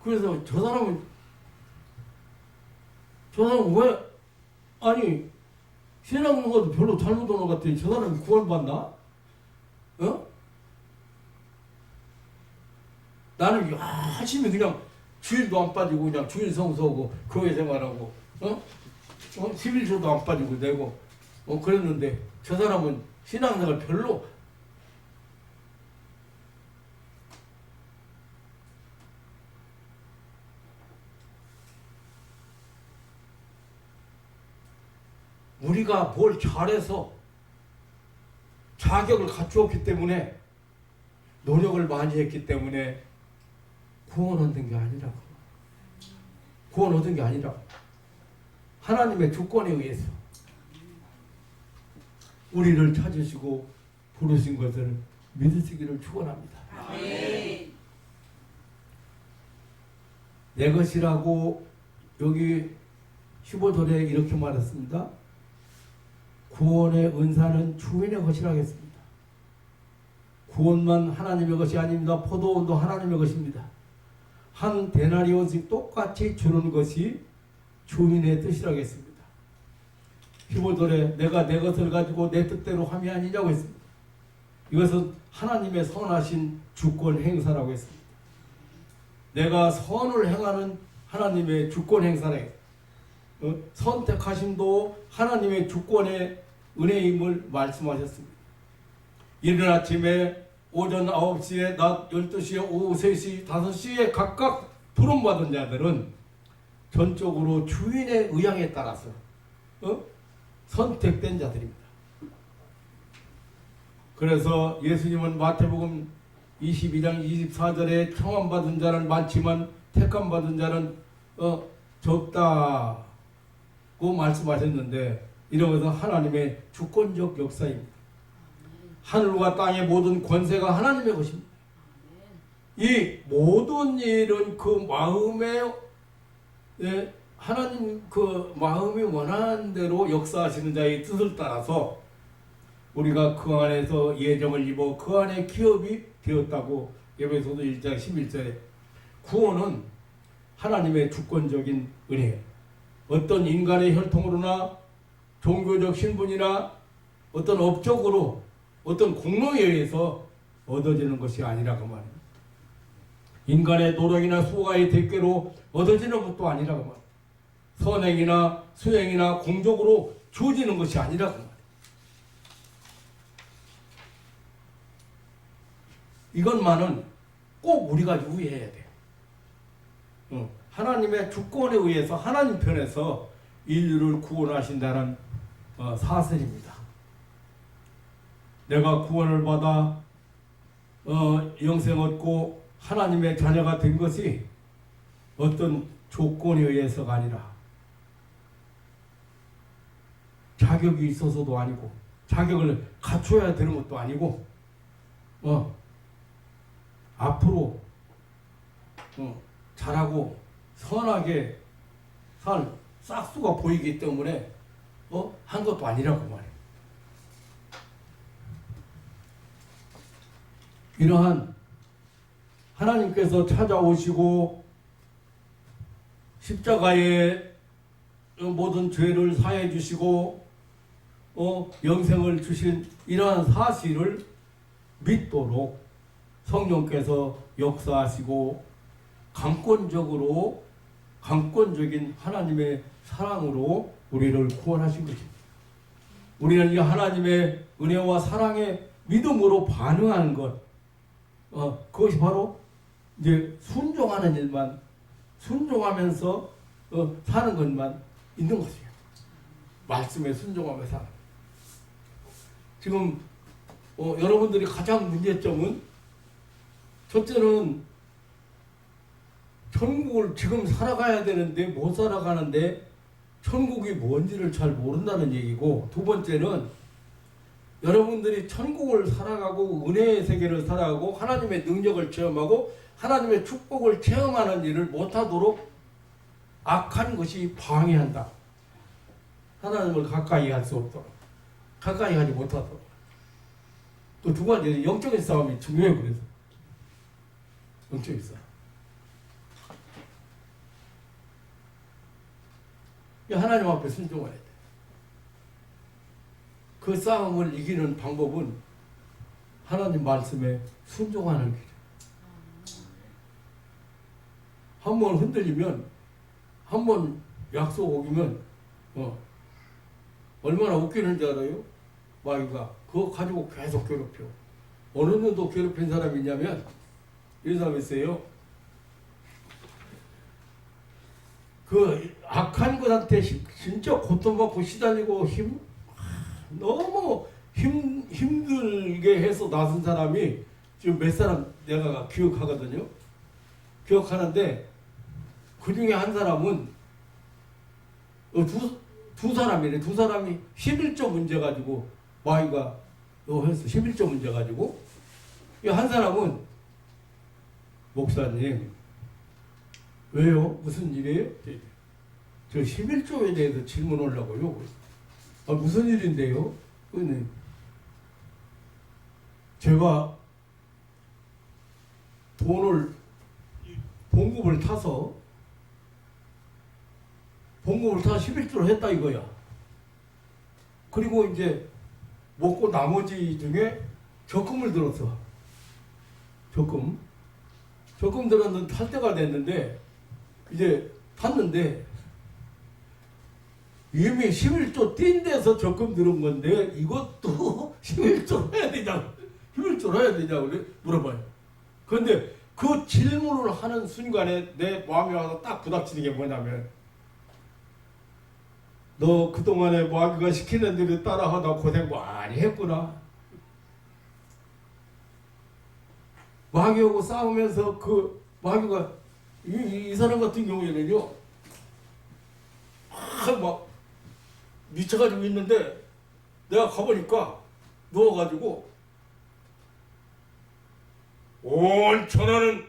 그래서 저 사람은 왜 아니 신앙하는 것도 별로 잘못한 것 같아. 저 사람이 구원받나? 나는 열심히 그냥 주일도 안 빠지고 그냥 주일 성수하고 교회 생활하고 11조도 안 빠지고 내고 그랬는데 저 사람은 신앙생활 별로 우리가 뭘 잘해서 자격을 갖추었기 때문에 노력을 많이 했기 때문에 구원 얻은 게 아니라고. 구원 얻은 게 아니라고. 하나님의 주권에 의해서 우리를 찾으시고 부르신 것을 믿으시기를 축원합니다. 아멘. 내 것이라고 여기 15절에 이렇게 말했습니다. 구원의 은사는 주인의 것이라 했습니다. 구원만 하나님의 것이 아닙니다. 포도원도 하나님의 것입니다. 한 데나리온씩 똑같이 주는 것이 주인의 뜻이라고 했습니다. 15절에 내가 내 것을 가지고 내 뜻대로 함이 아니냐고 했습니다. 이것은 하나님의 선하신 주권 행사라고 했습니다. 내가 선을 행하는 하나님의 주권 행사라 했습니다. 선택하심도 하나님의 주권의 은혜임을 말씀하셨습니다. 이른 아침에 오전 9시에 낮 12시에 오후 3시 5시에 각각 부름받은 자들은 전적으로 주인의 의향에 따라서 선택된 자들입니다. 그래서 예수님은 마태복음 22장 24절에 청함받은 자는 많지만 택함받은 자는 적다고 말씀하셨는데 이런 것은 하나님의 주권적 역사입니다. 하늘과 땅의 모든 권세가 하나님의 것입니다. 이 모든 일은 그 마음에 하나님 그 마음이 원하는 대로 역사하시는 자의 뜻을 따라서 우리가 그 안에서 예정을 입어 그 안에 기업이 되었다고 에베소서 1장 11절에 구원은 하나님의 주권적인 은혜예요. 어떤 인간의 혈통으로나 종교적 신분이나 어떤 업적으로 어떤 공로에 의해서 얻어지는 것이 아니라고 말입니다. 인간의 노력이나 수고의 대가로 얻어지는 것도 아니라고 말입니다. 선행이나 수행이나 공적으로 주어지는 것이 아니라고 말입니다. 이것만은 꼭 우리가 유의해야 돼요. 하나님의 주권에 의해서 하나님 편에서 인류를 구원하신다는 사실입니다. 내가 구원을 받아 영생 얻고 하나님의 자녀가 된 것이 어떤 조건에 의해서가 아니라 자격이 있어서도 아니고 자격을 갖춰야 되는 것도 아니고 앞으로 잘하고 선하게 살 싹수가 보이기 때문에 한 것도 아니라고 말해요. 이러한 하나님께서 찾아오시고 십자가에 모든 죄를 사해 주시고 영생을 주신 이러한 사실을 믿도록 성령께서 역사하시고 강권적인 하나님의 사랑으로 우리를 구원하신 것입니다. 우리는 이 하나님의 은혜와 사랑에 믿음으로 반응하는 것, 그것이 바로 이제 순종하는 일만, 순종하면서 사는 것만 있는 것이에요. 말씀에 순종하며 사는. 지금 여러분들이 가장 문제점은, 첫째는 천국을 지금 살아가야 되는데 못 살아가는데 천국이 뭔지를 잘 모른다는 얘기고, 두 번째는 여러분들이 천국을 살아가고 은혜의 세계를 살아가고 하나님의 능력을 체험하고 하나님의 축복을 체험하는 일을 못하도록 악한 것이 방해한다. 하나님을 가까이 할 수 없도록, 가까이 하지 못하도록. 또 두 가지, 영적인 싸움이 중요해요. 그래서 영적인 싸움. 하나님 앞에 순종해야 돼. 그 싸움을 이기는 방법은 하나님 말씀에 순종하는 길이에요. 한 번 흔들리면, 한 번 약속 오기면 얼마나 웃기는지 알아요? 마귀가 그거 가지고 계속 괴롭혀. 어느 정도 괴롭힌 사람이 있냐면 이런 사람이 있어요. 그 악한 것한테 진짜 고통받고 시달리고 너무 힘들게 해서 나선 사람이 지금 몇 사람 내가 기억하거든요. 기억하는데 그 중에 한 사람은 두 사람이래. 두 사람이 11조 문제 가지고 마귀가 했어. 11조 문제 가지고. 한 사람은 목사님 왜요? 무슨 일이에요? 저 11조에 대해서 질문하려고요. 무슨 일인데요? 제가 돈을 봉급을 타서 11조를 했다 이거야. 그리고 이제 먹고 나머지 중에 적금을 들었어. 적금 들었는데 탈 때가 됐는데 이제 탔는데 이미 11조 뛴 데서 적금 들은 건데 이것도 11조로 해야 되냐고. 11조로 해야 되냐고 물어봐요. 그런데 그 질문을 하는 순간에 내 마음이 와서 딱 부닥치는 게 뭐냐면, 너 그동안에 마귀가 시키는 대로 따라하다 고생 많이 했구나. 마귀하고 싸우면서 그 마귀가 이 사람 같은 경우에는요, 막 미쳐가지고 있는데 내가 가보니까 누워가지고 온 천하는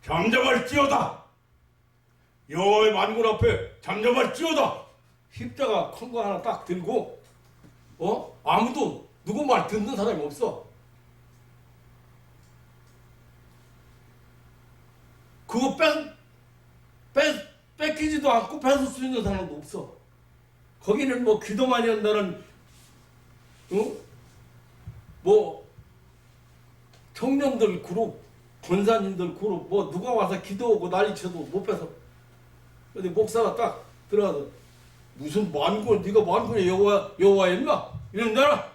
잠잠할지어다. 여호와의 만군 앞에 잠잠할지어다. 십자가 큰 거 하나 딱 들고 아무도 누구 말 듣는 사람이 없어. 그거 뺏기지도 않고 뺏을 수 있는 사람도 없어. 거기는 뭐 기도 많이 한다는 뭐 청년들 그룹, 권사님들 그룹 뭐 누가 와서 기도하고 난리쳐도 못 뺏어. 근데 목사가 딱 들어가서 무슨 만군, 네가 만군의 여호와였나? 이런다나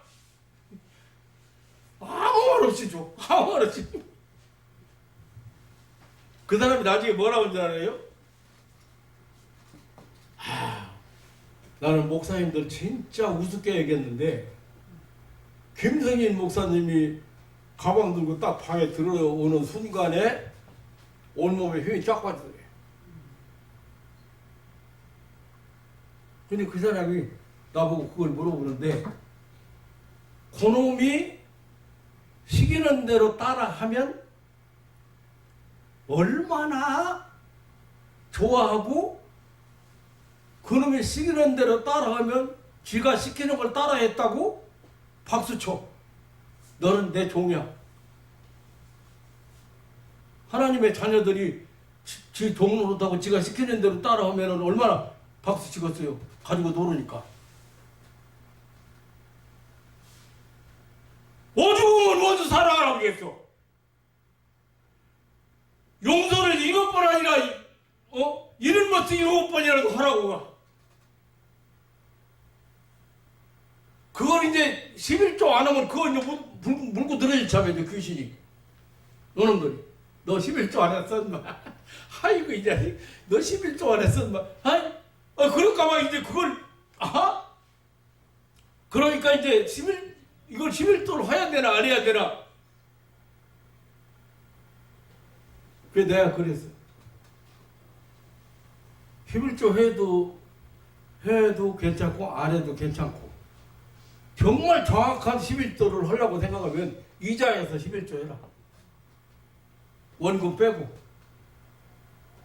아무 말 없이 줘. 아무 말 없이. 그 사람이 나중에 뭐라고 하는지 알아요? 나는 목사님들 진짜 우습게 얘기했는데 김성인 목사님이 가방 들고 딱 방에 들어오는 순간에 온몸에 힘이 쫙 빠지더래. 근데 그 사람이 나보고 그걸 물어보는데, 그놈이 시키는 대로 따라하면 얼마나 좋아하고, 그놈이 시키는 대로 따라하면 쥐가 시키는 걸 따라했다고 박수쳐. 너는 내 종이야. 하나님의 자녀들이 지 돈 못하고 지가 시키는 대로 따라하면 얼마나 박수 치겠어요. 가지고 노르니까. 오죽은 먼저 살아가라고 했어. 용서를 7번 아니라 70번씩 7번이라도 하라고 가. 그걸 이제 11조 안 하면 그걸 이제 물고 들어질 참에 이제 귀신이. 너놈들이. 너 11조 안 했어, 인마. 아이고, 이제, 너 11조 안 했어, 인마. 그럴까봐 이제 그걸, 그러니까 이제 이걸 11조를 해야 되나, 안 해야 되나. 그래, 내가 그랬어. 11조 해도 괜찮고, 안 해도 괜찮고. 정말 정확한 11조를 하려고 생각하면 이자에서 11조 해라. 원금 빼고.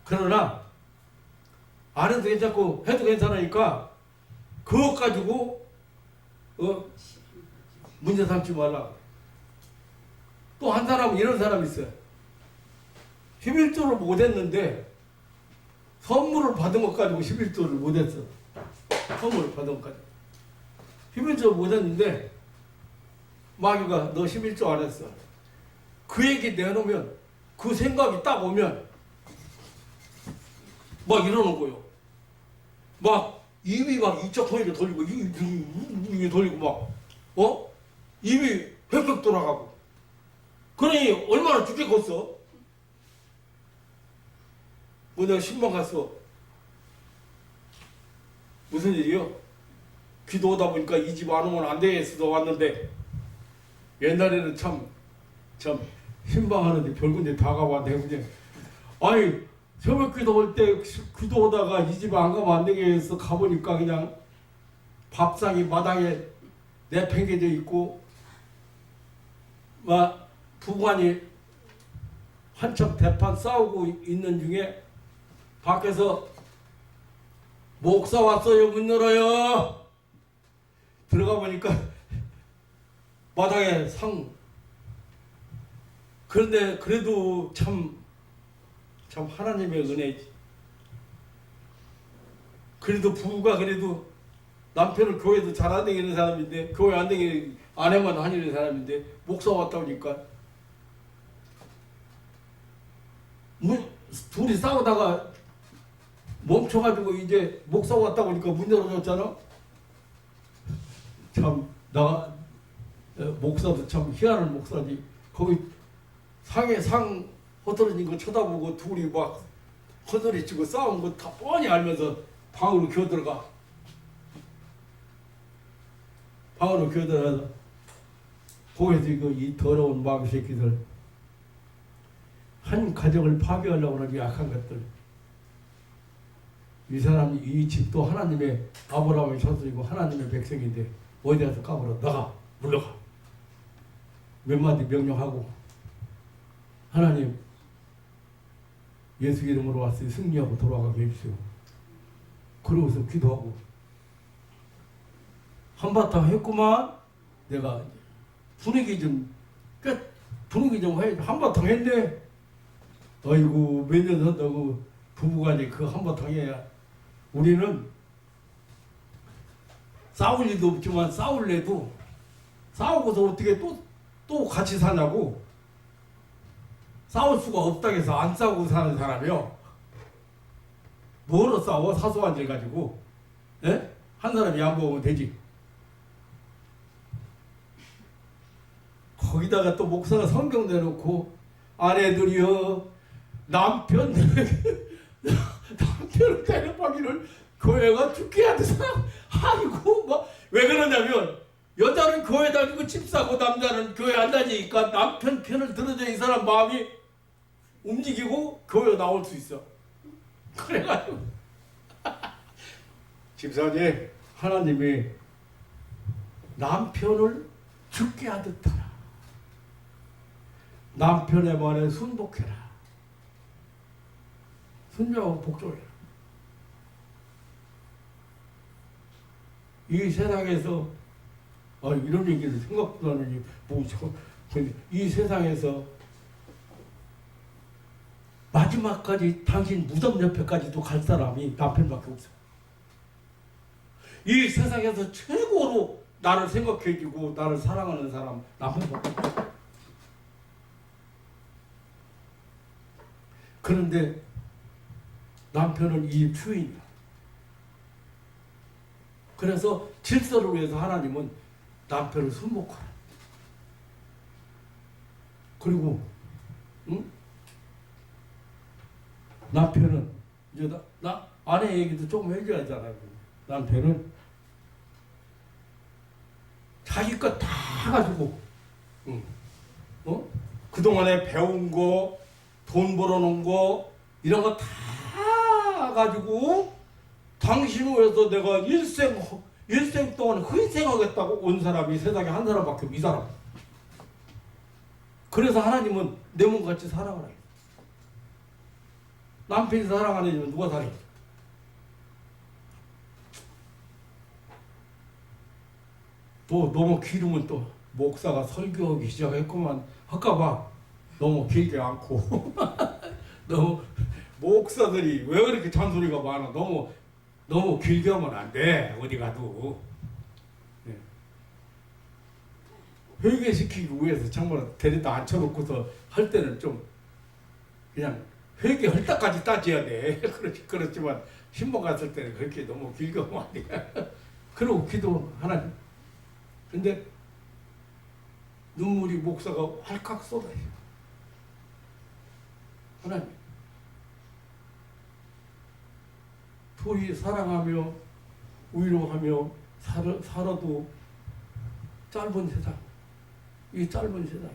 그러나 안 해도 괜찮고 해도 괜찮으니까 그것 가지고 문제 삼지 말라. 또 한 사람은 이런 사람이 있어요. 11조를 못했는데 선물을 받은 것 가지고 11조를 못했어. 선물을 받은 것 가지고 11조 못했는데 마귀가 너 11조 안 했어. 그 얘기 내놓으면 그 생각이 딱 오면 막 이러는 거예요. 막 입이 막 이쪽 허리를 돌리고 입이 돌리고 막 입이 획획 돌아가고. 그러니 얼마나 죽겠겠어. 내가 신방 갔어. 무슨 일이요? 기도하다 보니까 이 집 안 오면 안 되겠어 왔는데 옛날에는 참 신방하는데 별군데 다 가봤는데 그냥 아니 새벽 기도할 때 기도하다가 이 집 안 가면 안 되겠어 가보니까 그냥 밥상이 마당에 내팽개져 있고 막 부관이 한참 대판 싸우고 있는 중에 밖에서 목사 왔어요 문 열어요. 들어가 보니까 마당에 상. 그런데 그래도 참 하나님의 은혜지. 그래도 부부가 그래도 남편을 교회도 잘 안 다니는 사람인데 교회 안 다니는 아내만 다니는 사람인데 목사 왔다 오니까 둘이 싸우다가 멈춰가지고 이제 목사 왔다 오니까 문 열어줬잖아. 참 목사도 참 희한한 목사지. 거기 상에 상 허들어진 거 쳐다보고 둘이 막 허들이 치고 싸운 거 다 뻔히 알면서 방으로 기어들어가. 방으로 기어들어가서 거기서 이 더러운 마귀 새끼들 한 가정을 파괴하려고 하는 약한 것들. 이 사람이 이 집도 하나님의 아브라함의 자손이고 하나님의 백성인데 어디 가서 까불어. 나가 물러가. 몇 마디 명령하고 하나님 예수 이름으로 왔으니 승리하고 돌아가게 해주시오. 그러고서 기도하고 한바탕 했구만. 내가 분위기 좀 해. 한바탕 했네. 아이고 몇 년 산다고 부부간에 그 한바탕 해야. 우리는 싸울 일도 없지만 싸울래도 싸우고서 어떻게 또 같이 사냐고. 싸울 수가 없다고 해서 안 싸우고 사는 사람이요. 뭐로 싸워? 사소한 일 가지고. 에? 한 사람이 양보하면 되지. 거기다가 또 목사가 성경 내놓고 아내들이여 남편을 데려가기를 교회가 죽게 하는 사람. 아이고 왜 그러냐면 여자는 교회 다니고 집 사고 남자는 교회 안 다니니까 남편 편을 들어줘. 이 사람 마음이 움직이고 교회 나올 수 있어. 그래가지고 집사님 하나님이 남편을 죽게 하듯 하라. 남편의 말에 순복해라. 순종하고 복종해라. 이 세상에서 이런 얘기를 생각도 안 하니 이 세상에서 마지막까지 당신 무덤 옆에까지도 갈 사람이 남편밖에 없어. 이 세상에서 최고로 나를 생각해주고 나를 사랑하는 사람 남편밖에 없어. 그런데 남편은 이 주인이야. 그래서 질서를 위해서 하나님은 남편을 순복하라. 그리고 남편은 이제 나 아내 얘기도 조금 해줘야잖아요. 남편은 자기 것 다 가지고 그동안에 배운 거, 돈 벌어놓은 거 이런 거 다 가지고 당신을 위해서 내가 일생 동안 희생하겠다고 온 사람이 세상에 한 사람밖에 없어. 이 사람. 그래서 하나님은 내 몸같이 사랑하라. 남편이 사랑 안 해주면 누가 사랑해? 또 너무 길으면 또 목사가 설교하기 시작했구만 할까봐 너무 길게 않고 너무 목사들이 왜 그렇게 잔소리가 많아? 너무 길게 하면 안 돼. 어디 가도. 네. 회개시키기 위해서 정말 데려다 앉혀놓고서 할 때는 좀 그냥 회개할 때까지 따져야 돼. 그렇지만 신방 갔을 때는 그렇게 너무 길게 하면 안 돼. 그러고 기도 하나님. 근데 눈물이 목사가 활칵 쏟아요. 하나님. 둘이 사랑하며 위로하며 살아도 짧은 세상. 이 짧은 세상.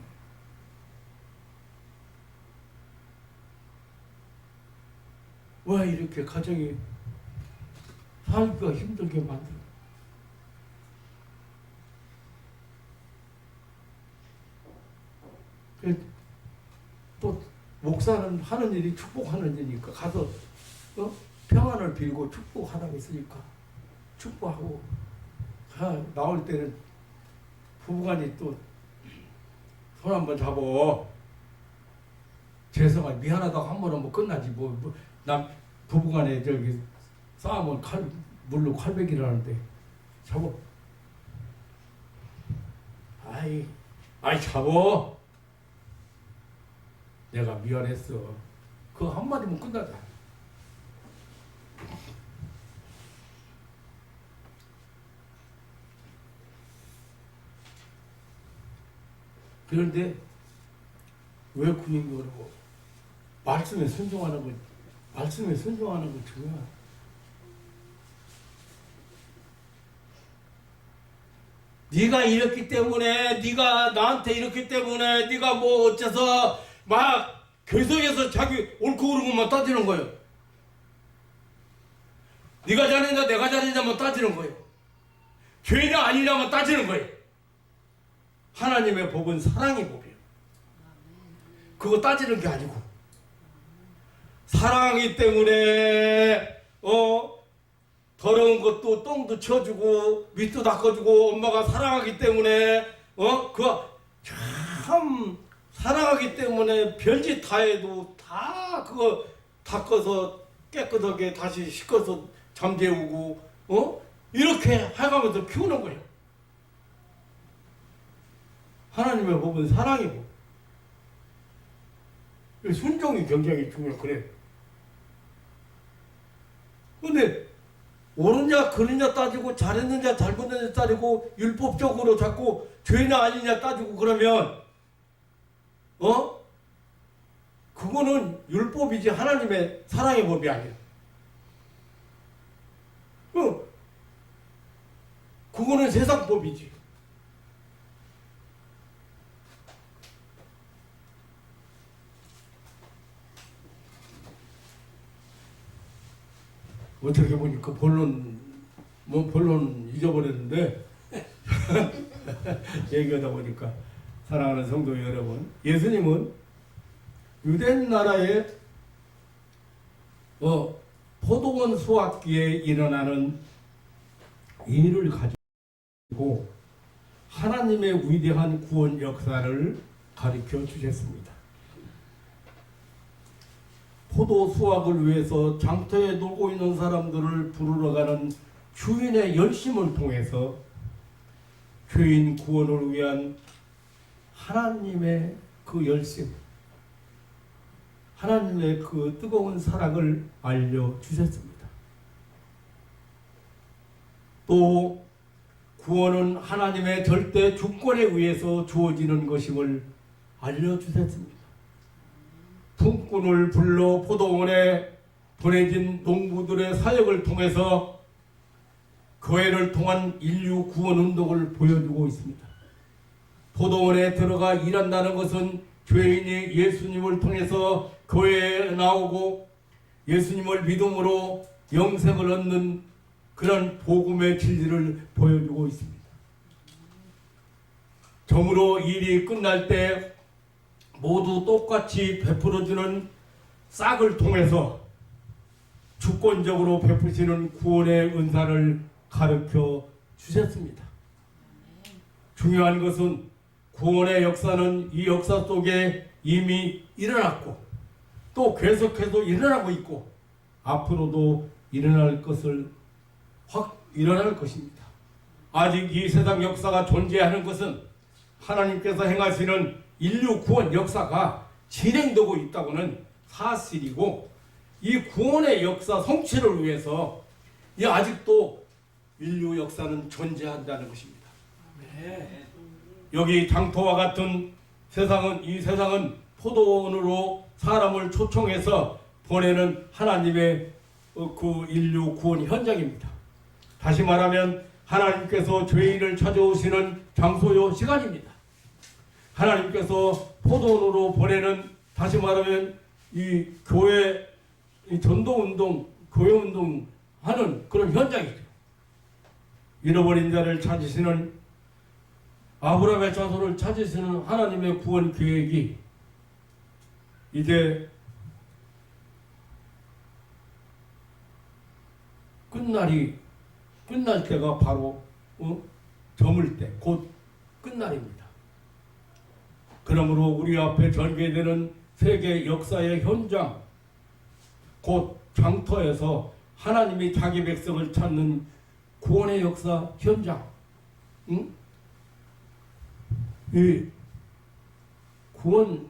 왜 이렇게 가정이 살기가 힘들게 만들어? 또 목사는 하는 일이 축복하는 일이니까 가서 평안을 빌고 축복하라고 했으니까 축복하고 나올 때는 부부간이 또 손 한번 잡어. 죄송하지 미안하다고 한 번 하면 끝나지 남 부부간에 저기 싸우면 물로 칼베기를 하는데 잡어. 아이 잡어. 내가 미안했어. 그 한마디면 끝나자. 그런데 왜 군인이 그러고 말씀에 순종하는 건 중요해. 네가 이렇기 때문에 네가 나한테 이렇기 때문에 네가 뭐 어째서 막 계속해서 자기 옳고 그른 것만 따지는 거예요. 네가 잘했냐 내가 잘했냐만 따지는 거예요. 죄냐 아니냐만 따지는 거예요. 하나님의 법은 사랑의 법이에요. 그거 따지는 게 아니고 사랑하기 때문에 더러운 것도 똥도 쳐주고 밑도 닦아주고 엄마가 사랑하기 때문에 그거 참 사랑하기 때문에 별짓 다 해도 다 그거 닦아서 깨끗하게 다시 씻어서 잠재우고 이렇게 해가면서 키우는 거예요. 하나님의 법은 사랑의 법. 순종이 굉장히 중요해. 그래. 근데 옳으냐 그르냐 따지고 잘했느냐 잘못했느냐 따지고 율법적으로 자꾸 죄냐 아니냐 따지고 그러면 그거는 율법이지 하나님의 사랑의 법이 아니야. 그거는 세상 법이지. 어떻게 보니까 본론 잊어버렸는데 얘기하다 보니까 사랑하는 성도 여러분, 예수님은 유대 나라의 포도원 수확기에 일어나는 일을 가지고 하나님의 위대한 구원 역사를 가르쳐 주셨습니다. 포도 수확을 위해서 장터에 놀고 있는 사람들을 부르러 가는 주인의 열심을 통해서 죄인 구원을 위한 하나님의 그 열심, 하나님의 그 뜨거운 사랑을 알려주셨습니다. 또 구원은 하나님의 절대 주권에 의해서 주어지는 것임을 알려주셨습니다. 품꾼을 불러 포도원에 보내진 농부들의 사역을 통해서 교회를 통한 인류 구원 운동을 보여주고 있습니다. 포도원에 들어가 일한다는 것은 죄인이 예수님을 통해서 교회에 나오고 예수님을 믿음으로 영생을 얻는 그런 복음의 진리를 보여주고 있습니다. 점으로 일이 끝날 때 모두 똑같이 베풀어주는 싹을 통해서 주권적으로 베푸시는 구원의 은사를 가르쳐 주셨습니다. 중요한 것은 구원의 역사는 이 역사 속에 이미 일어났고 또 계속해서 일어나고 있고 앞으로도 일어날 것을 일어날 것입니다. 아직 이 세상 역사가 존재하는 것은 하나님께서 행하시는 인류 구원 역사가 진행되고 있다고는 사실이고 이 구원의 역사 성취를 위해서 아직도 인류 역사는 존재한다는 것입니다. 여기 장터와 같은 세상은 이 세상은 포도원으로 사람을 초청해서 보내는 하나님의 그 인류 구원 현장입니다. 다시 말하면 하나님께서 죄인을 찾아오시는 장소요 시간입니다. 하나님께서 포도원으로 보내는 다시 말하면 이 교회 이 전도운동 교회운동 하는 그런 현장이죠. 잃어버린 자를 찾으시는 아브라함의 자손을 찾으시는 하나님의 구원 계획이 이제 끝날 때가 바로 저물 때 곧 끝날입니다. 그러므로 우리 앞에 전개되는 세계 역사의 현장 곧 장터에서 하나님이 자기 백성을 찾는 구원의 역사 현장 이 구원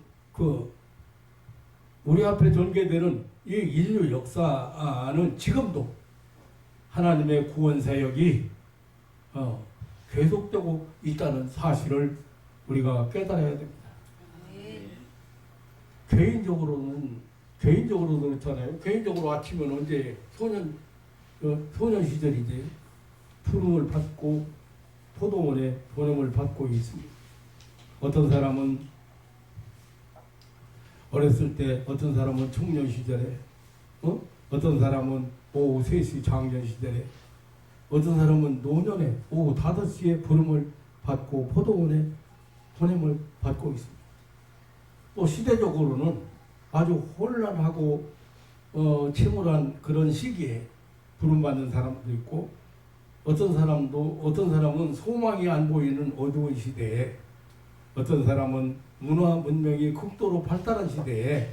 우리 앞에 전개되는 이 인류 역사는 지금도 하나님의 구원 사역이 계속되고 있다는 사실을 우리가 깨달아야 됩니다. 개인적으로도 그렇잖아요. 개인적으로 아침은 언제 소년 시절이지 푸름을 받고 포도원에 보냄을 받고 있습니다. 어떤 사람은 어렸을 때, 어떤 사람은 청년 시절에, 어떤 사람은 오후 3시 장년 시절에, 어떤 사람은 노년에 오후 5시에 부름을 받고 포도원에 보냄을 받고 있습니다. 또 시대적으로는 아주 혼란하고 침울한 그런 시기에 부름받는 사람도 있고 어떤 사람은 소망이 안 보이는 어두운 시대에 어떤 사람은 문화 문명이 극도로 발달한 시대에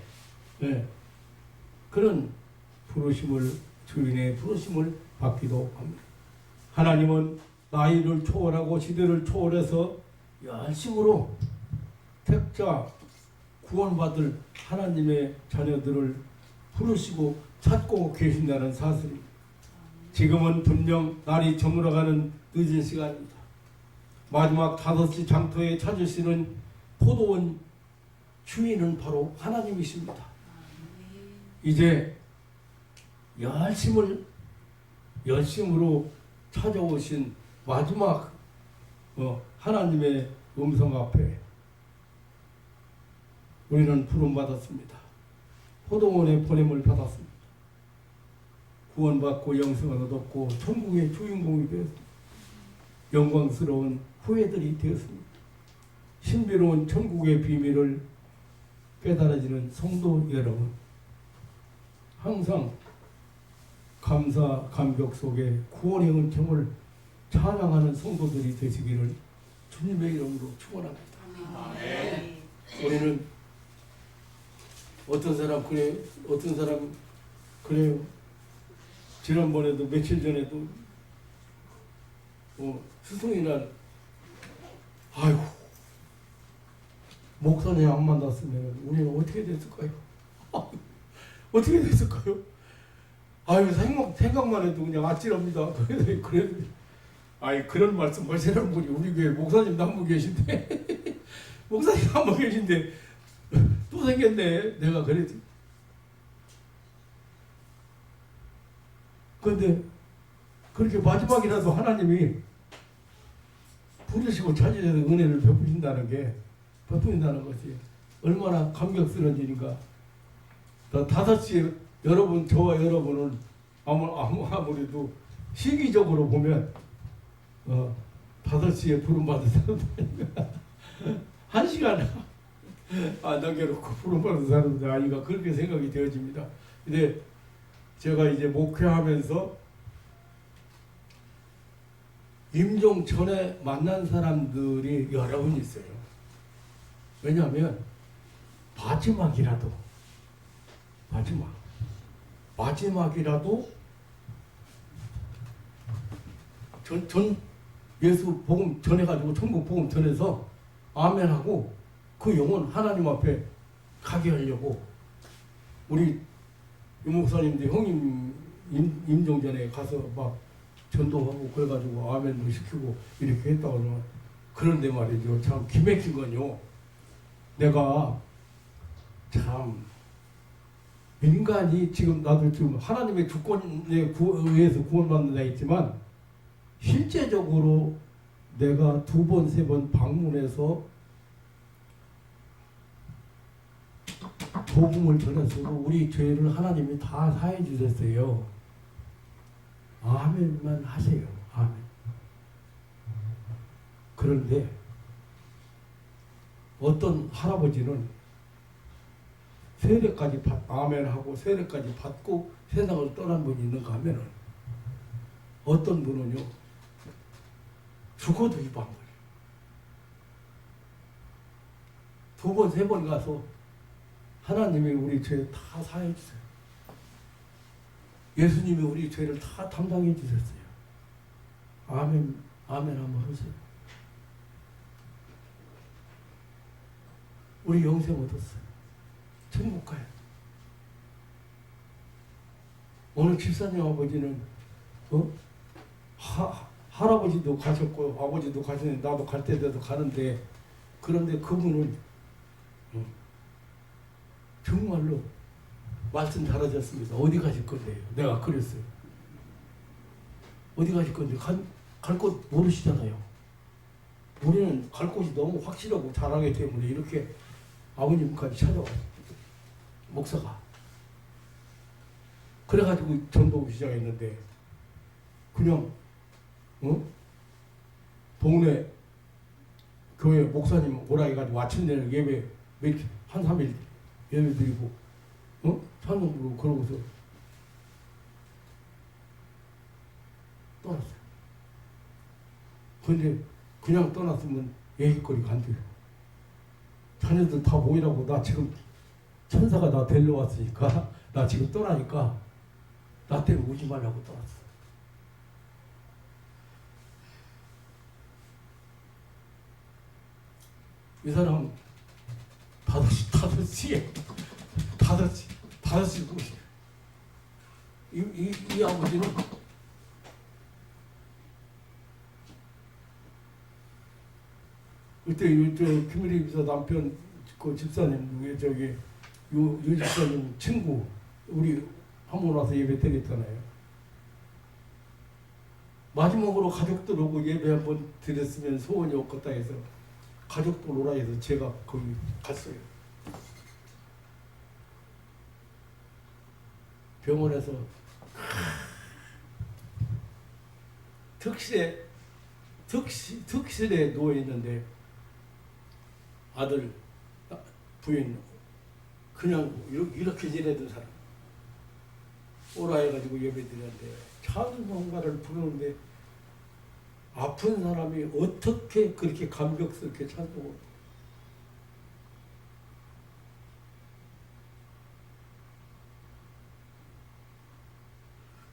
그런 주인의 부르심을 받기도 합니다. 하나님은 나이를 초월하고 시대를 초월해서 열심으로 택자 구원받을 하나님의 자녀들을 부르시고 찾고 계신다는 사실입니다. 지금은 분명 날이 저물어가는 늦은 시간입니다. 마지막 5시 장터에 찾으시는 포도원 주인은 바로 하나님이십니다. 이제 열심으로 찾아오신 마지막 하나님의 음성 앞에 우리는 부름받았습니다. 포도원에 보냄을 받았습니다. 구원받고 영생을 얻었고 천국의 주인공이 되었습니다. 영광스러운 후예들이 되었습니다. 신비로운 천국의 비밀을 깨달아지는 성도 여러분, 항상 감사 감격 속에 구원의 은총을 찬양하는 성도들이 되시기를 주님의 이름으로 축원합니다. 아멘. 어떤 사람 그래, 어떤 사람 그래요. 지난번에도 며칠 전에도 스승이날 아이고 목사님 안 만났으면 우리는 어떻게 됐을까요? 어떻게 됐을까요? 아유 생각만 해도 그냥 아찔합니다. 그래도 아이 그런 말씀 하시는 분이 우리 교회 목사님도 한 분 계신데 목사님 한 분 계신데 또 생겼네. 내가 그랬지. 그런데 그렇게 마지막이라도 하나님이 부르시고 찾으셔서 은혜를 베푸신다는 것이 얼마나 감격스러운 일인가. 5시에 여러분, 저와 여러분은 아무래도 시기적으로 보면 5시에 부름받은 사람들 1시간 남겨놓고 부름받은 사람들 아닌가 그렇게 생각이 되어집니다. 근데 제가 이제 목회하면서 임종 전에 만난 사람들이 여러 분 있어요. 왜냐하면 마지막이라도 전 예수 복음 전해가지고 천국 복음 전해서 아멘하고 그 영혼 하나님 앞에 가게 하려고 우리 유 목사님들 형님 임종 전에 가서 막 전도하고 그래가지고 아멘도 시키고 이렇게 했다고 그러면 그런데 말이죠. 참 기맥힌 건요. 내가 참 인간이 지금 나도 지금 하나님의 주권에 의해서 구원받는다 했지만 실제적으로 내가 2번, 3번 방문해서 복음을 전해서 우리 죄를 하나님이 다 사해 주셨어요. 아멘만 하세요. 아멘. 그런데 어떤 할아버지는 세례까지 아멘하고 세례까지 받고 세상을 떠난 분이 있는가 하면은 어떤 분은요 죽어도 입안 버려요. 2번, 3번 가서 하나님이 우리 죄 다 사해 주세요. 예수님이 우리 죄를 다 담당해 주셨어요. 아멘, 아멘 한번 하세요. 우리 영생 얻었어요. 천국 가요. 오늘 집사님 아버지는 할아버지도 가셨고 아버지도 가셨는데 나도 갈 때 돼서 가는데 그런데 그분은 정말로 말씀 잘하셨습니다. 어디 가실 건데요? 내가 그랬어요. 어디 가실 건데 갈 곳 모르시잖아요. 우리는 갈 곳이 너무 확실하고 잘하기 때문에 이렇게 아버님까지 찾아와요. 목사가. 그래가지고 전도를 시작했는데 그냥 동네 교회 목사님 오라 해가지고 아침내는 예배 한 3일 예배 드리고 찬송 부르고 그러고서 떠났어요. 근데 그냥 떠났으면 얘기거리가 안 돼요. 자녀들 다 모이라고 나 지금 천사가 나 데려왔으니까 나 지금 떠나니까 나 때문에 오지 말라고 떠났어. 이 사람 5시에 이 아버지는 그때 김일희 비서 남편 그 집사님 저기 유 집사님 친구 우리 한번 와서 예배 드렸잖아요. 마지막으로 가족들 오고 예배 한번 드렸으면 소원이 없겠다 해서 가족들 오라 해서 제가 거기 갔어요. 병원에서 특실에 누워 있는데 아들 부인 그냥 이렇게 지내던 사람 오라 해가지고 예배 드렸는데 찬송가를 부르는데 아픈 사람이 어떻게 그렇게 감격스럽게 찬송을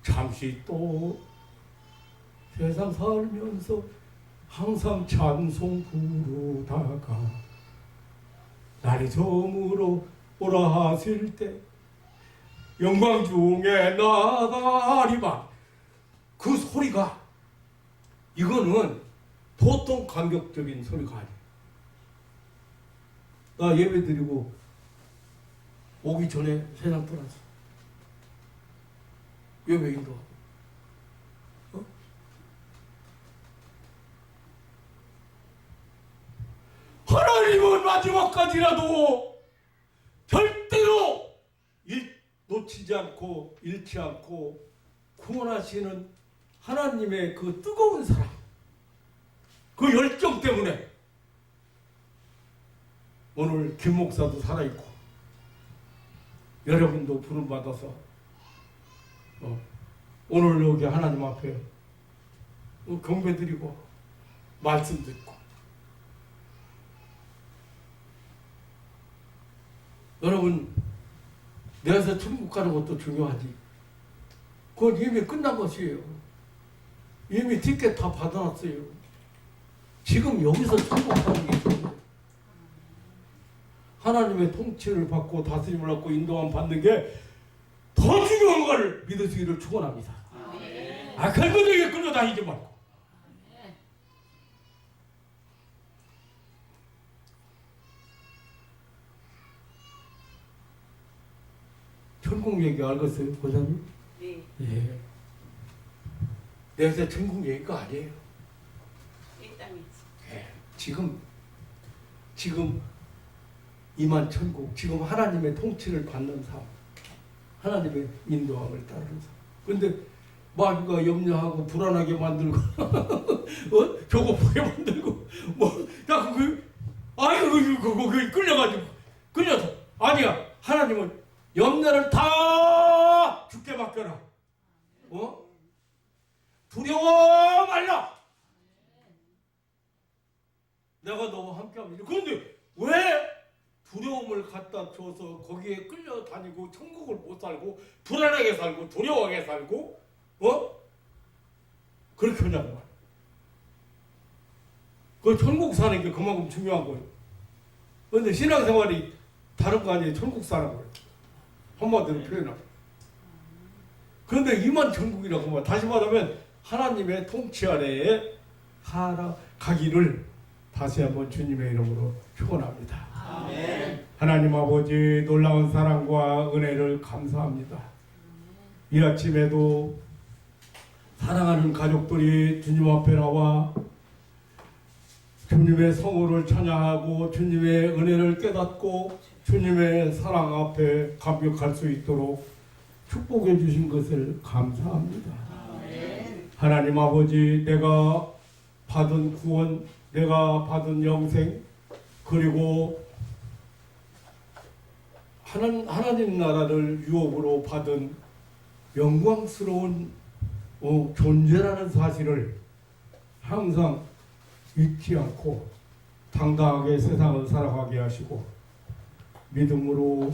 잠시 또 세상 살면서 항상 찬송 부르다가 날이 저물어 오라 하실 때 영광 중에 나가리만 그 소리가 이거는 보통 감격적인 소리가 아니에요. 나 예배 드리고 오기 전에 세상 떠났어. 예배 인도하고. 하나님은 마지막까지라도 절대로 놓치지 않고 잃지 않고 구원하시는 하나님의 그 뜨거운 사랑, 그 열정 때문에 오늘 김 목사도 살아있고 여러분도 부름받아서 오늘 여기 하나님 앞에 경배드리고 말씀 듣고 여러분 내서 천국 가는 것도 중요하지. 그건 이미 끝난 것이에요. 이미 티켓 다 받아놨어요. 지금 여기서 천국 가는 게 중요해요. 하나님의 통치를 받고 다스림을 받고 인도함 받는 게 더 중요한 걸 믿으시기를 축원합니다. 악한 것에게 끌려다니지 말고. 천국 얘기 알겠어요, 고사님? 네. 예. 내가 천국 얘기가 아니에요. 이 땅에서. 예. 지금 임한 천국, 지금 하나님의 통치를 받는 삶, 하나님의 인도함을 따르는 삶. 근데 마귀가 염려하고 불안하게 만들고, 조급하게 만들고, 자꾸 그거 끌려서 아니야. 하나님은 염려를 다 죽게 맡겨라. 두려워 말라. 내가 너와 함께합니다. 그런데 왜 두려움을 갖다 줘서 거기에 끌려다니고 천국을 못 살고 불안하게 살고 두려워하게 살고 그렇게 하냐고 말이야. 그 천국 사는 게 그만큼 중요한 거예요. 그런데 신앙생활이 다른 거 아니에요. 천국 사는 거예요. 한마디로 표현하면. 그런데 이만 천국이라고 말. 다시 말하면 하나님의 통치 아래에 살아가기를 다시 한번 주님의 이름으로 축원합니다. 아멘. 하나님 아버지 놀라운 사랑과 은혜를 감사합니다. 이 아침에도 사랑하는 가족들이 주님 앞에 나와 주님의 성호를 찬양하고 주님의 은혜를 깨닫고 주님의 사랑 앞에 감격할 수 있도록 축복해 주신 것을 감사합니다. 아멘. 하나님 아버지, 내가 받은 구원, 내가 받은 영생, 그리고 하나님 나라를 유업으로 받은 영광스러운 존재라는 사실을 항상 잊지 않고 당당하게 세상을 살아가게 하시고 믿음으로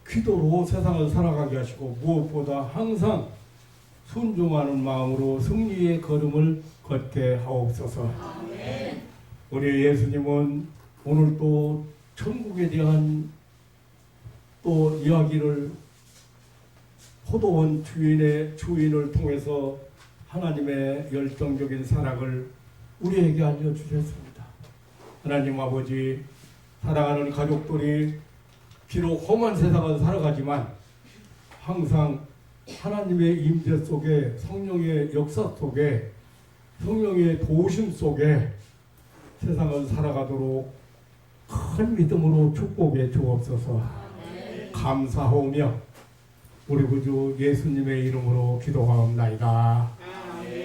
기도로 세상을 살아가게 하시고 무엇보다 항상 순종하는 마음으로 승리의 걸음을 걷게 하옵소서. 아멘. 우리 예수님은 오늘 또 천국에 대한 또 이야기를 포도원 주인을 통해서 하나님의 열정적인 사랑을 우리에게 알려주셨습니다. 하나님 아버지, 사랑하는 가족들이 비록 험한 세상을 살아가지만 항상 하나님의 임재 속에, 성령의 역사 속에, 성령의 도우심 속에 세상을 살아가도록 큰 믿음으로 축복해 주옵소서. 감사하오며 우리 구주 예수님의 이름으로 기도하옵나이다.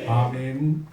아멘.